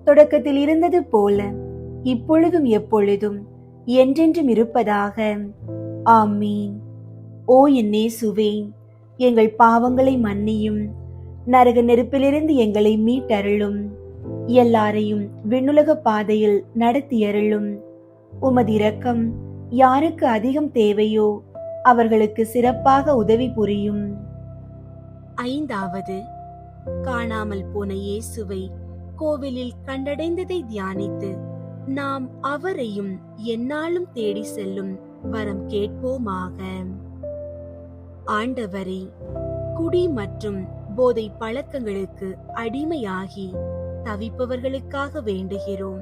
தொடக்கத்தில் இருந்தது போல இப்பொழுதும் எப்பொழுதும் என்றென்றும் இருப்பதாக. ஆமீன். ஓ என் இயேசுவே, எங்கள் பாவங்களை மன்னியும், நரக நெருப்பிலிருந்து எங்களை மீட்டருளும், எல்லாரையும் விண்ணுலக பாதையில் நடத்தியருளும். உமது இரக்கம் யாருக்கு அதிகம் தேவையோ அவர்களுக்கு சிறப்பாக உதவி புரியும். ஐந்தாவது, காணாமல் போன இயேசுவை கோவிலில் கண்டடைந்ததை தியானித்து நாம் அவரையும் எந்நாளும் தேடி செல்லும் வரம் கேட்போமாக. ஆண்டவரே, குடி மற்றும் போதை பழக்கங்களுக்கு அடிமையாகி தவிப்பவர்களுக்காக வேண்டுகிறோம்.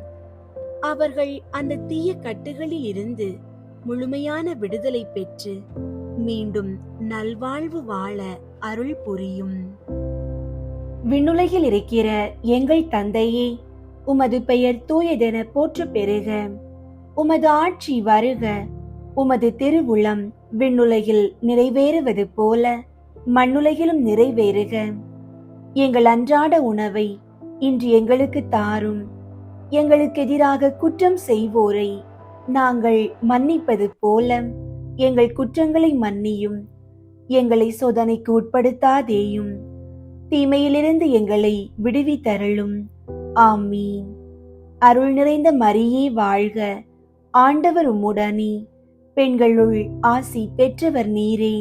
அவர்கள் அந்த தீய கட்டுகளில் இருந்து முழுமையான விடுதலை பெற்று மீண்டும் நல்வாழ்வு வாழ அருள் புரியும். விண்ணுலகில் இருக்கிற எங்கள் தந்தையே, உமது பெயர் தூயதென போற்ற பெறுக. உமது ஆட்சி வருக. உமது திருவுளம் விண்ணுலகில் நிறைவேறுவது போல மண்ணுலகிலும் நிறைவேறுக. எங்கள் அன்றாட உணவை இன்று எங்களுக்கு தாரும். எங்களுக்கு எதிராக குற்றம் செய்வோரை நாங்கள் மன்னிப்பது போல எங்கள் குற்றங்களை மன்னியும். எங்களை சோதனைக்கு உட்படுத்தாதேயும், தீமையிலிருந்து எங்களை விடுவித்தருளும். ஆமீன். அருள் நிறைந்த மரியே வாழ்க, ஆண்டவர் உம்முடனே, பெண்களுள் ஆசி பெற்றவர் நீரே.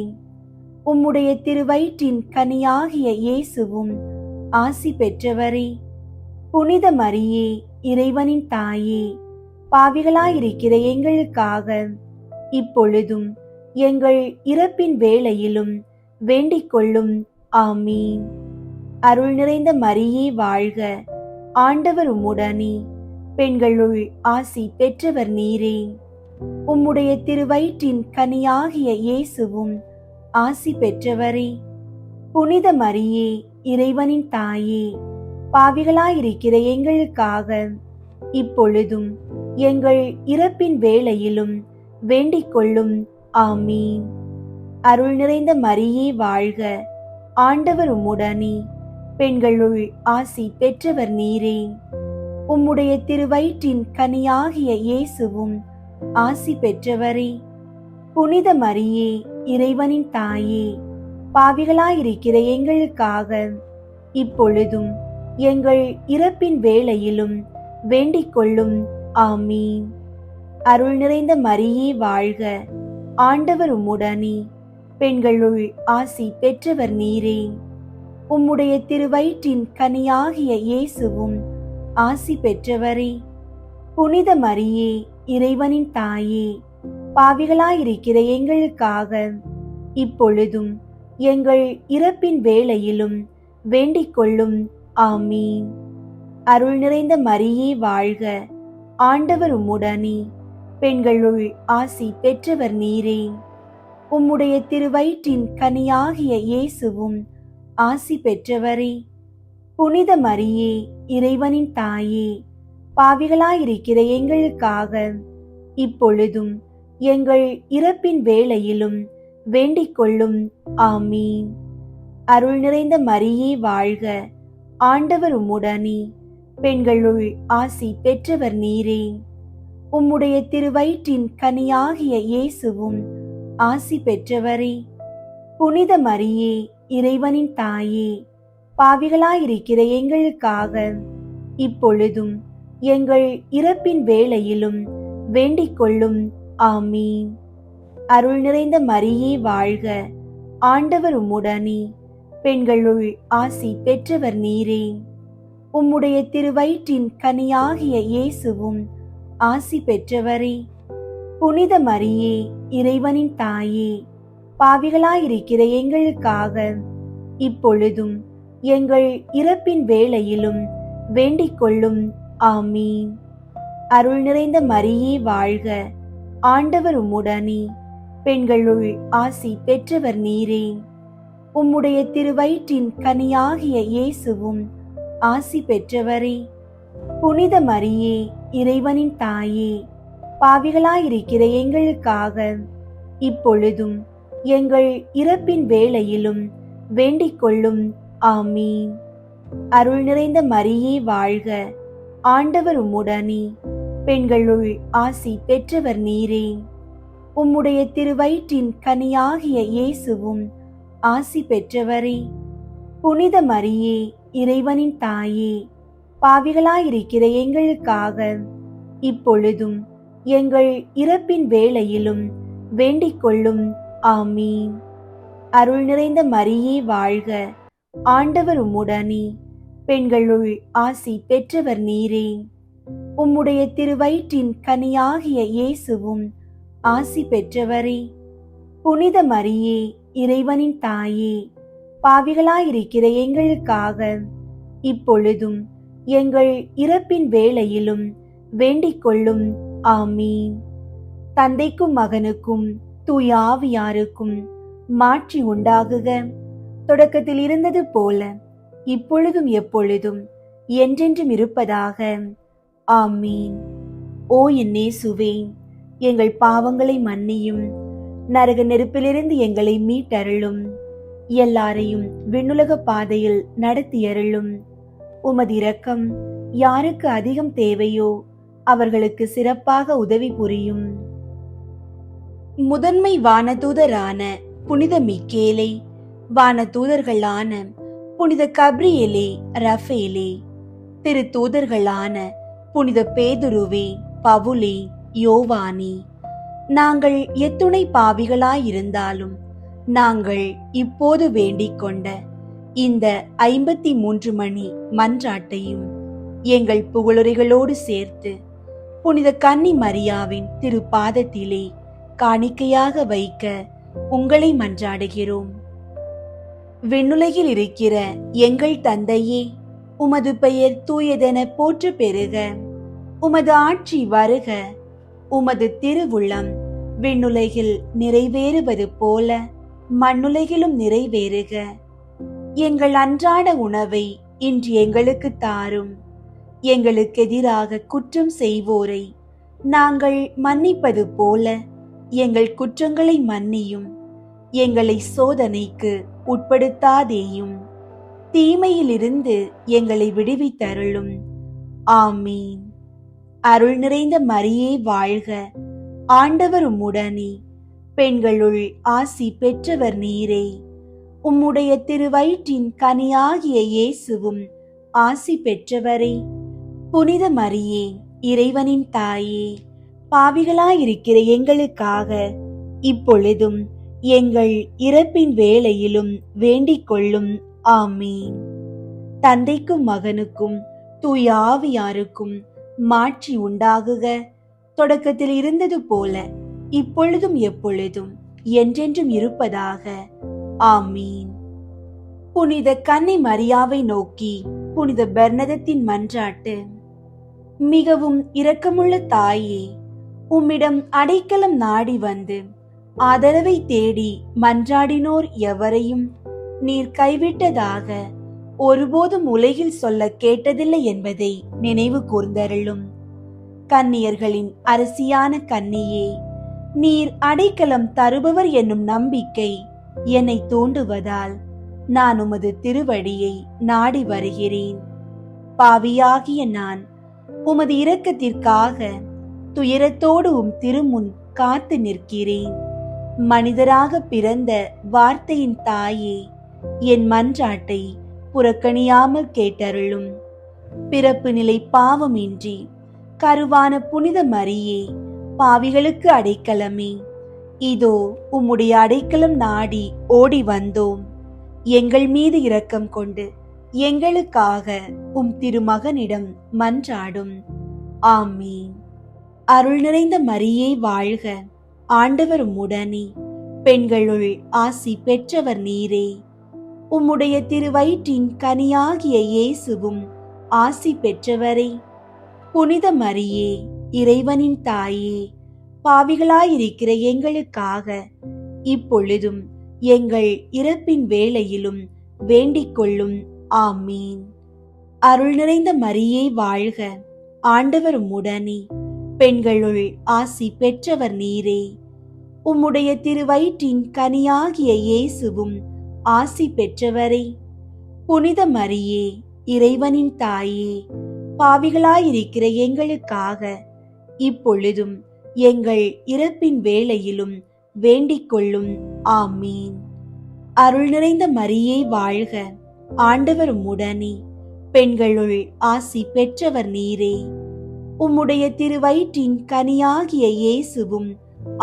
உம்முடைய திருவயிற்றின் கனியாகிய இயேசுவும் ஆசி பெற்றவரே. புனித மரியே, இறைவனின் தாயே, பாவிகளாயிருக்கிற எங்களுக்காக இப்பொழுதும் எங்கள் இறப்பின் வேளையிலும் வேண்டிக் கொள்ளும். ஆமீன். அருள் நிறைந்த மரியே வாழ்க, ஆண்டவர் உம்முடனே, பெண்களுள் ஆசி பெற்றவர் நீரே. உம்முடைய திருவயிற்றின் கனியாகிய இயேசுவும் ஆசி பெற்றவரே. புனித மரியே, இறைவனின் தாயே, பாவிகளாயிருக்கிற எங்களுக்காக இப்பொழுதும் எங்கள் இறப்பின் வேளையிலும் வேண்டிக் கொள்ளும். ஆமீன். அருள் நிறைந்த மரியே வாழ்க, ஆண்டவர் உம்முடனே, பெண்களுள் ஆசி பெற்றவர் நீரே. உம்முடைய திருவயிற்றின் கனியாகிய இயேசுவும் ஆசி பெற்றவரே. புனித மரியே, இறைவனின் தாயே, பாவிகளாயிருக்கிற எங்களுக்காக இப்பொழுதும் எங்கள் இறப்பின் வேளையிலும் வேண்டிக் கொள்ளும். ஆமீன். அருள் நிறைந்த மரியே வாழ்க, ஆண்டவர் உம்முடனே, பெண்களுள் ஆசி பெற்றவர் நீரே. உம்முடைய திருவயிற்றின் கனியாகிய இயேசுவும் ஆசி பெற்றவரே. புனித மரியே, இறைவனின் தாயே, பாவிகளாயிருக்கிற எங்களுக்காக இப்பொழுதும் எங்கள் இறப்பின் வேளையிலும் வேண்டிக் கொள்ளும். ஆமீன். அருள் நிறைந்த மரியே வாழ்க, ஆண்டவர் உம்முடனே, பெண்களுள் ஆசி பெற்றவர் நீரே. உம்முடைய திருவயிற்றின் கனியாகிய இயேசுவும் ஆசி பெற்றவரே. புனித மரியே, இறைவனின் தாயே, பாவிகளாயிருக்கிற எங்களுக்காக இப்பொழுதும் எங்கள் இறப்பின் வேளையிலும் வேண்டிக் கொள்ளும். ஆமீன். அருள் நிறைந்த மரியே வாழ்க, ஆண்டவர் உம்முடனே, பெண்களுள் ஆசி பெற்றவர் நீரே. உம்முடைய திருவயிற்றின் கனியாகிய இயேசுவும் ஆசி பெற்றவரே. புனித மரியே, இறைவனின் தாயே, பாவிகளாயிருக்கிற எங்களுக்காக இப்பொழுதும் எங்கள் இறப்பின் வேளையிலும் வேண்டிக் கொள்ளும். ஆமீன். அருள் நிறைந்த மரியே வாழ்க, ஆண்டவர் உம்முடனே, பெண்களுள் ஆசி பெற்றவர் நீரே. உம்முடைய திருவயிற்றின் கனியாகிய இயேசுவும் ஆசி பெற்றவரே. புனித மரியே, இறைவனின் தாயே, பாவிகளாயிருக்கிற எங்களுக்காக இப்பொழுதும் எங்கள் இறப்பின் வேளையிலும் வேண்டிக் கொள்ளும். ஆமீன். அருள் நிறைந்த மரியே வாழ்க, ஆண்டவர் உம்முடனே, பெண்களுள் ஆசி பெற்றவர் நீரே. உம்முடைய திருவயிற்றின் கனியாகிய இயேசுவும் ஆசி பெற்றவரே. புனித மரியே, இறைவனின் தாயே, பாவிகளாயிருக்கிற எங்களுக்காக இப்பொழுதும் எங்கள் இறப்பின் வேளையிலும் வேண்டிக் கொள்ளும். ஆமீன். அருள் நிறைந்த மரியே வாழ்க, ஆண்டவர் உம்முடனே, பெண்களுள் ஆசி பெற்றவர் நீரே. உம்முடைய திருவயிற்றின் கனியாகிய இயேசுவும் ஆசி பெற்றவரே. புனித மரியே, இறைவனின் தாயே, பாவிகளாயிருக்கிற எங்களுக்காக இப்பொழுதும் எங்கள் இறப்பின் வேளையிலும் வேண்டிக் கொள்ளும். ஆமீன். அருள் நிறைந்த மரியே வாழ்க, ஆண்டவர் உம்முடனே, பெண்களுள் ஆசி பெற்றவர் நீரே. உம்முடைய திருவயிற்றின் கனியாகிய இயேசுவும் ஆசி பெற்றவரே. புனித மரியே, இறைவனின் தாயே, பாவிகளாயிருக்கிற எங்களுக்காக இப்பொழுதும் எங்கள் இறப்பின் வேளையிலும் வேண்டிக் கொள்ளும். ஆமீன். தந்தைக்கும் மகனுக்கும் தூய ஆவியாருக்கும் மாட்சி உண்டாகுக. தொடக்கத்தில் இருந்தது போல இப்பொழுதும் எப்பொழுதும் என்றென்றும் இருப்பதாக. ஆமீன். ஓ என் இயேசுவே, எங்கள் பாவங்களை மன்னியும், நரக நெருப்பிலிருந்து எங்களை மீட்டருளும், எல்லாரையும் விண்ணுலக பாதையில் நடத்தியருளும். உமது இரக்கம் யாருக்கு அதிகம் தேவையோ அவர்களுக்கு சிறப்பாக உதவி புரியும். முதன்மை வானதூதரான புனித மிக்கேலே, வானதூதர்களான புனித கப்ரியேலே, ரஃபேலே, திரு தூதர்களான புனித பேதுருவே, பவுலே, யோவானே, நாங்கள் எத்துணை பாவிகளாயிருந்தாலும் நாங்கள் இப்போது வேண்டிக் கொண்ட இந்த 53 மணி மன்றாட்டையும் எங்கள் புகழுரைகளோடு சேர்த்து புனித கன்னி மரியாவின் திரு பாதத்திலே காணிக்கையாக வைக்க உங்களை மன்றாடுகிறோம். விண்ணுலகில் இருக்கிற எங்கள் தந்தையே, உமது பெயர் தூயதென போற்று பெறுக. உமது ஆட்சி வருக. உமது திருவுள்ளம் விண்ணுலகில் நிறைவேறுவது போல மண்ணுலகிலும் நிறைவேறுக. எங்கள் அன்றாட உணவை இன்று எங்களுக்கு தாரும். எங்களுக்கு எதிராக குற்றம் செய்வோரை நாங்கள் மன்னிப்பது போல எங்கள் குற்றங்களை மன்னியும். எங்களை சோதனைக்கு உட்படுத்தாதேயும், தீமையிலிருந்து எங்களை விடுவித்தருளும். ஆமீன். அருள் நிறைந்த மரியே வாழ்க, ஆண்டவர் உம்முடனே, பெண்களுள் ஆசி பெற்றவர் நீரே. உம்முடைய திருவயிற்றின் கனியாகிய இயேசுவும் ஆசி பெற்றவரே. புனித மரியே, இறைவனின் தாயே, பாவிகளாயிருக்கிற எங்களுக்காக இப்பொழுதும் எங்கள் இறப்பின் வேளையிலும் வேண்டிக் கொள்ளும். ஆமீன். தந்தைக்கும் மகனுக்கும் தூய ஆவியாருக்கும் மாட்சி உண்டாகுக. தொடக்கத்தில் இருந்தது போல இப்பொழுதும் எப்பொழுதும் என்றென்றும் இருப்பதாக. ஆமீன். புனித கன்னி மரியாவை நோக்கி புனித பெர்னதத்தின் மன்றாட்டு. மிகவும் இரக்கமுள்ள தாயே, உம்மிடம் அடைக்கலம் நாடி வந்து ஆதரவை தேடி மன்றாடினோர் எவரையும் நீர் கைவிட்டதாக ஒருபோதும் உலகில் சொல்ல கேட்டதில்லை என்பதை நினைவு கூர்ந்தருளும். கன்னியர்களின் அரசியான கன்னியே, நீர் அடைக்கலம் தருபவர் என்னும் நம்பிக்கை என்னை தூண்டுவதால் நான் உமது திருவடியை நாடி வருகிறேன். பாவியாகிய நான் உமது இரக்கத்திற்காக துயரத்தோடு திருமுன் காத்து நிற்கிறேன். மனிதராக பிறந்த வார்த்தையின் தாயே, என் மன்றாட்டை புறக்கணியாமல் கேட்டருளும். பிறப்பு நிலை பாவமின்றி கருவான புனித மரியே, பாவிகளுக்கு அடைக்கலமே, இதோ உம்முடைய அடைக்கலம் நாடி ஓடி வந்தோம். எங்கள் மீது இரக்கம் கொண்டு எங்களுக்காக திருமகனிடம் மன்றாடும். ஆமீன். அருள் நிறைந்த மரியே வாழ்க, ஆண்டவர் உம்முடனே, பெண்களுள் ஆசி பெற்றவர் நீரே. உம்முடைய திருவயிற்றின் கனியாகிய இயேசுவும் ஆசி பெற்றவரே. புனித மரியே, இறைவனின் தாயே, பாவிகளாயிருக்கிற எங்களுக்காக இப்பொழுதும் எங்கள் இறப்பின் வேளையிலும் வேண்டிக் கொள்ளும். ஆமீன். அருள் நிறைந்த மரியே வாழ்க, ஆண்டவர் உம்முடனே, பெண்களுள் ஆசி பெற்றவர் நீரே. உம்முடைய திருவயிற்றின் கனியாகிய இயேசுவும் ஆசி பெற்றவரே. புனித மரியே, இறைவனின் தாயே, பாவிகளாயிருக்கிற எங்களுக்காக இப்பொழுதும் எங்கள் இறப்பின் வேளையிலும் வேண்டிக் கொள்ளும். ஆமீன். அருள் நிறைந்த மரியே வாழ்க, ஆண்டவர் உம்முடனே, பெண்களுள் ஆசி பெற்றவர் நீரே. உம்முடைய திருவயிற்றின் கனியாகிய இயேசுவும்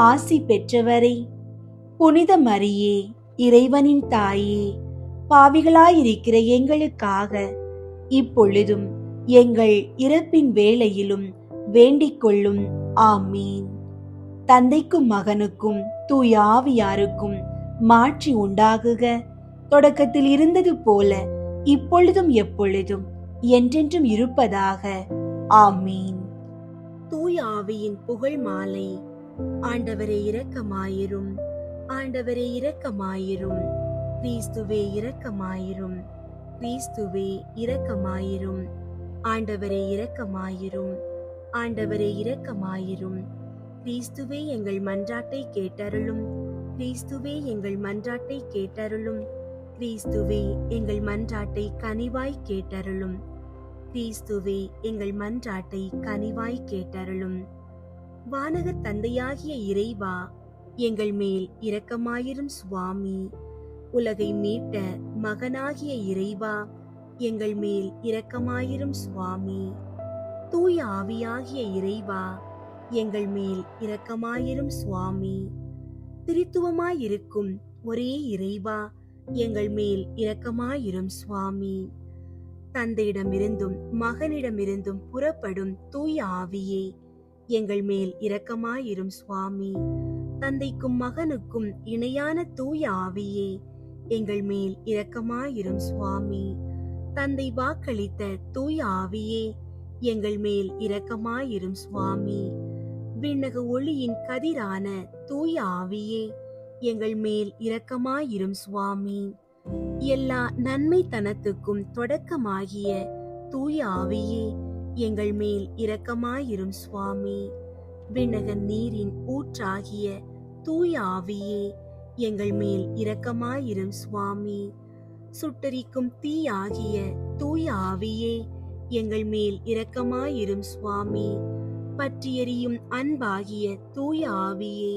ஆசி பெற்றவரே. புனித மரியே, இறைவனின் தாயே, பாவிகளாயிருக்கிற எங்களுக்காக இப்பொழுதும் எங்கள் இறப்பின் வேளையிலும் வேண்டிக் கொள்ளும். ஆமீன். தந்தைக்கும் மகனுக்கும் தூய ஆவியாருக்கும் மாட்சி உண்டாகுக. தொடக்கத்தில் இருந்தது போல இப்பொழுதும் எப்பொழுதும் என்றென்றும் இருப்பதாக. ஆமீன். தூய ஆவியின் புகழ் மாலை. ஆண்டவரே இரக்கமாயிரும், ஆண்டவரே இரக்கமாயிரும், கிறிஸ்துவே இரக்கமாயிரும், கிறிஸ்துவே இரக்கமாயிரும், ஆண்டவரே இரக்கமாயிரும், ஆண்டவரே இரக்கமாயிரும், கிறிஸ்துவே எங்கள் மன்றாட்டை கேட்டருளும், கிறிஸ்துவே எங்கள் மன்றாட்டை கேட்டருளும், கிறிஸ்துவே எங்கள் மன்றாட்டை கனிவாய் கேட்டருளும், கிறிஸ்துவே எங்கள் மன்றாட்டை கனிவாய் கேட்டருளும். வானகத் தந்தையாகிய இறைவா, எங்கள் மேல் இரக்கமாயிரும் சுவாமி. உலகை மீட்ட மகனாகிய இறைவா, எங்கள் மேல் இரக்கமாயிரும் சுவாமி. தூய ஆவியாகிய இறைவா, எங்கள் மேல் இரக்கமாயிரும் சுவாமி. திரித்துவமாயிருக்கும் ஒரே இறைவா, எங்கள் மேல் இரக்கமாயிரும் சுவாமி. தந்தையிடமிருந்தும் மகனிடமிருந்தும் புறப்படும் தூய ஆவியே, எங்கள் மேல் இரக்கமாயிரும் சுவாமி. தந்தைக்கும் மகனுக்கும் இணையான தூய ஆவியே, எங்கள் மேல் இரக்கமாயிரும் சுவாமி. தந்தை வாக்களித்த தூய ஆவியே, எங்கள் மேல் இரக்கமாயிரும் சுவாமி. விண்ணக ஒளியின் கதிரான தூய ஆவியே, எங்கள் மேல் இரக்கமாயிரும் சுவாமி. எல்லா நன்மைத்தனத்துக்கும் தொடக்கமாகிய தூய ஆவியே, எங்கள் மேல் இரக்கமாயிரும் சுவாமி. விண்ணக நீரின் ஊற்றாகிய தூய ஆவியே, எங்கள் மேல் இரக்கமாயிரும் சுவாமி. சுட்டரிக்கும் தீயாகிய தூய ஆவியே, எங்கள் மேல் இரக்கமாயிரும் சுவாமி. பற்றி எரியும் அன்பாகிய தூய ஆவியே,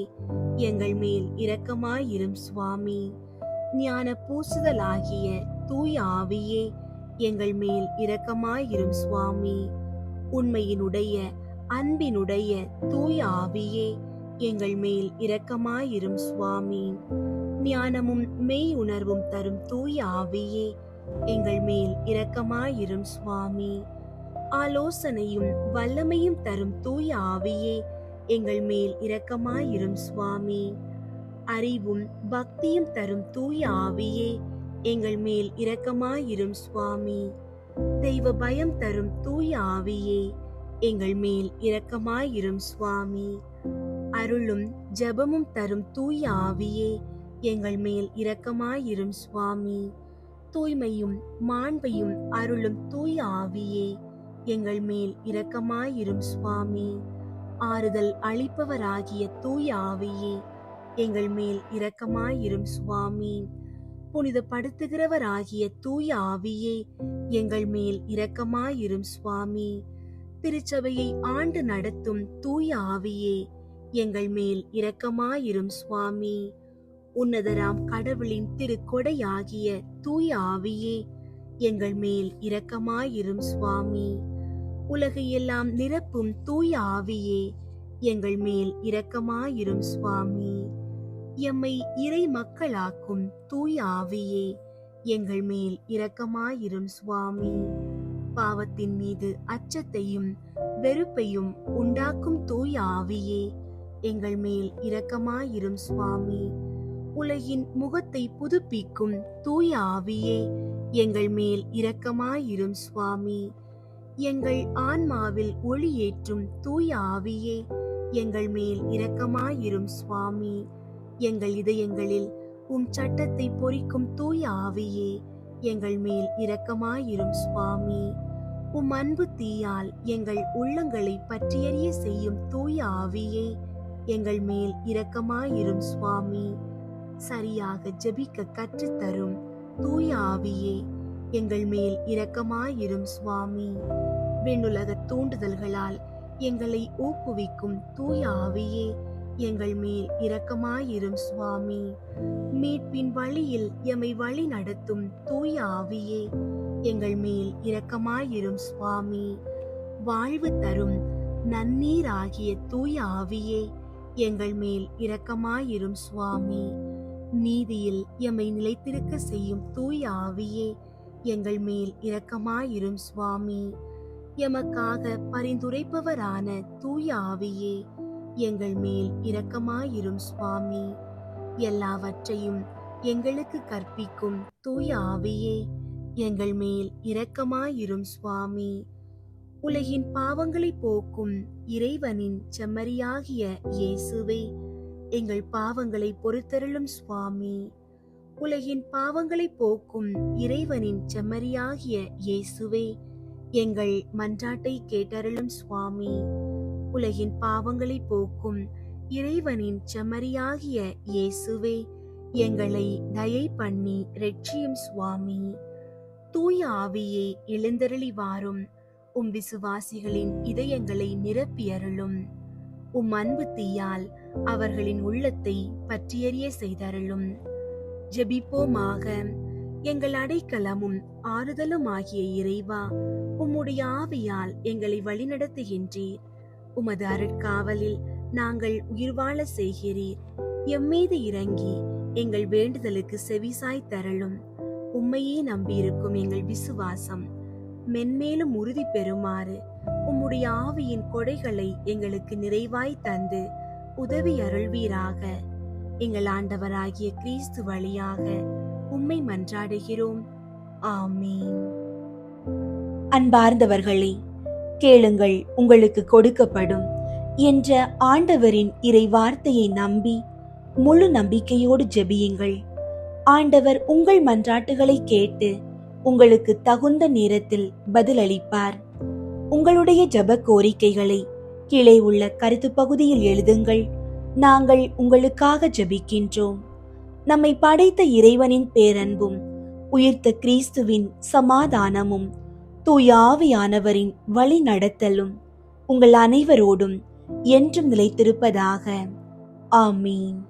எங்கள் மேல் இரக்கமாயிரும் சுவாமி. ஞான பூசுதலாகிய தூய ஆவியே, எங்கள் மேல் இரக்கமாயிரும் சுவாமி. உண்மையினுடைய அன்பினுடைய தூய ஆவியே, எங்கள் மேல் இரக்கமாயிரும் சுவாமி. ஞானமும் மெய் உணர்வும் தரும் தூய ஆவியே, எங்கள் மேல் இரக்கமாயிரும் சுவாமி. ஆலோசனையும் வல்லமையும் தரும் தூய ஆவியே, எங்கள் மேல் இரக்கமாயிரும் சுவாமி. அறிவும் பக்தியும் தரும் தூய ஆவியே, எங்கள் மேல் இரக்கமாயிரும் சுவாமி. தெய்வ பயம் தரும் தூய ஆவியே, எங்கள் மேல் இரக்கமாயிரும் சுவாமி. அருளும் ஜெபமும் தரும் தூய ஆவியே, எங்கள் மேல் இரக்கமாயிரும் சுவாமி. தூய்மையும் மாண்பையும் அருளும் தூய ஆவியே, எங்கள் மேல் இரக்கமாயிரும் சுவாமி. ஆறுதல் அளிப்பவராகிய தூய ஆவியே, எங்கள் மேல் இரக்கமாயிரும் சுவாமி. புனிதப்படுத்துகிறவராகிய தூய ஆவியே, எங்கள் மேல் இரக்கமாயிரும் சுவாமி. திருச்சபையை ஆண்டு நடத்தும் தூய ஆவியே, எங்கள் மேல் இரக்கமாயிரும் சுவாமி. உன்னதராம் கடவுளின் திருக்கொடையாகிய தூய ஆவியே, எங்கள் மேல் இரக்கமாயிரும் சுவாமி. உலகையெல்லாம் நிரப்பும் தூய ஆவியே, எங்கள் மேல் இரக்கமாயிரும் சுவாமி. எம்மை இறை மக்களாக்கும் தூய ஆவியே, எங்கள் மேல் இரக்கமாயிரும் சுவாமி. பாவத்தின் மீது அச்சத்தையும் வெறுப்பையும் உண்டாக்கும் தூய ஆவியே, எங்கள் மேல் இரக்கமாயிரும் சுவாமி. உலகின் முகத்தை புதுப்பிக்கும் தூய ஆவியே, எங்கள் மேல் இரக்கமாயிரும் சுவாமி. எங்கள் ஆன்மாவில் ஒளியேற்றும் தூய ஆவியே, எங்கள் மேல் இரக்கமாயிரும் சுவாமி. எங்கள் இதயங்களில் சட்டத்தை பொறிக்கும் தூய ஆவியே, எங்கள் மேல் இரக்கமாயிரும் சுவாமி. அன்பு தீயால் எங்கள் உள்ளங்களை பற்றியறிய செய்யும் தூய ஆவியே, எங்கள் மேல் இரக்கமாயிரும் சுவாமி. சரியாக ஜெபிக்க கற்றுத்தரும் தூய ஆவியே, எங்கள் மேல் இரக்கமாயிரும் சுவாமி. விண்ணுலக தூண்டுதல்களால் எங்களை ஊக்குவிக்கும் தூய ஆவியே, எங்கள் மேல் இரக்கமாயிரும் சுவாமி. மீட்பின் வழியில் எம்மை வழி நடத்தும் தூய ஆவியே, எங்கள் மேல் இரக்கமாயிரும் சுவாமி. வாழ்வு தரும் நன்னீர் ஆகிய தூய ஆவியே, எங்கள் மேல் இரக்கமாயிரும் சுவாமி. நீதியில் எம்மை நிலைத்திருக்க செய்யும் தூய ஆவியே, எங்கள் மேல் இரக்கமாயிரும் சுவாமி. எமக்காக பரிந்துரைப்பவரான தூய ஆவியே, எங்கள் மேல் இரக்கமாயிரும் சுவாமி. எல்லாவற்றையும் எங்களுக்கு கற்பிக்கும் தூய ஆவியே, எங்கள் மேல் இரக்கமாயிரும் சுவாமி. உலகின் பாவங்களை போக்கும் இறைவனின் செம்மறியாகிய இயேசுவே, எங்கள் பாவங்களை பொறுத்தருளும் சுவாமி. உலகின் பாவங்களை போக்கும் இறைவனின் செம்மறியாகிய இயேசுவே, எங்கள் மன்றாட்டை கேட்டருளும் சுவாமி. உலகின் பாவங்களை போக்கும் இறைவனின் செம்மறியாகிய இயேசுவே, எங்களை தயை பண்ணி இரட்சியும் சுவாமி. தூய ஆவியே, எழுந்தருளி வாரும். விசுவாசிகளின் இதயங்களை நிரப்பியருளும். அன்பு தீயால் அவர்களின் உள்ளத்தை பற்றியறிய செய்தருளும். ஜெபிப்போமாக. எங்கள் அடைக்கலமும் ஆறுதலும் ஆகிய இறைவா, உம்முடைய ஆவியால் எங்களை வழிநடத்துகின்றீர். உமது அருட்காவலில் நாங்கள் உயிர் வாழ செய்கிறீர். எம்மீது இறங்கி எங்கள் வேண்டுதலுக்கு செவிசாய் தரலும். உம்மையே நம்பியிருக்கும் எங்கள் விசுவாசம் மென்மேலும் உறுதி பெறுமாறு உம்முடைய ஆவியின் கொடைகளை எங்களுக்கு நிறைவாய் தந்து உதவி அருள்வீராக. எங்கள் ஆண்டவராகிய கிறிஸ்து வழியாக உம்மை மன்றாடுகிறோம். ஆமீன். அன்பார்ந்தவர்களே, கேளுங்கள் உங்களுக்கு கொடுக்கப்படும் என்ற ஆண்டவரின் இறை வார்த்தையை நம்பி முழு நம்பிக்கையோடு ஜெபியுங்கள். ஆண்டவர் உங்கள் மன்றாட்டுகளை கேட்டு உங்களுக்கு தகுந்த நேரத்தில் பதிலளிப்பார். உங்களுடைய ஜெப கோரிக்கைகளை கீழே உள்ள கருத்து பகுதியில் எழுதுங்கள். நாங்கள் உங்களுக்காக ஜெபிக்கின்றோம். நம்மை படைத்த இறைவனின் பேரன்பும் உயிர்த்த கிறிஸ்துவின் சமாதானமும் தூய ஆவியானவரின் வழி நடத்தலும் உங்கள் அனைவரோடும் என்றும் நிலைத்திருப்பதாக. ஆமீன்.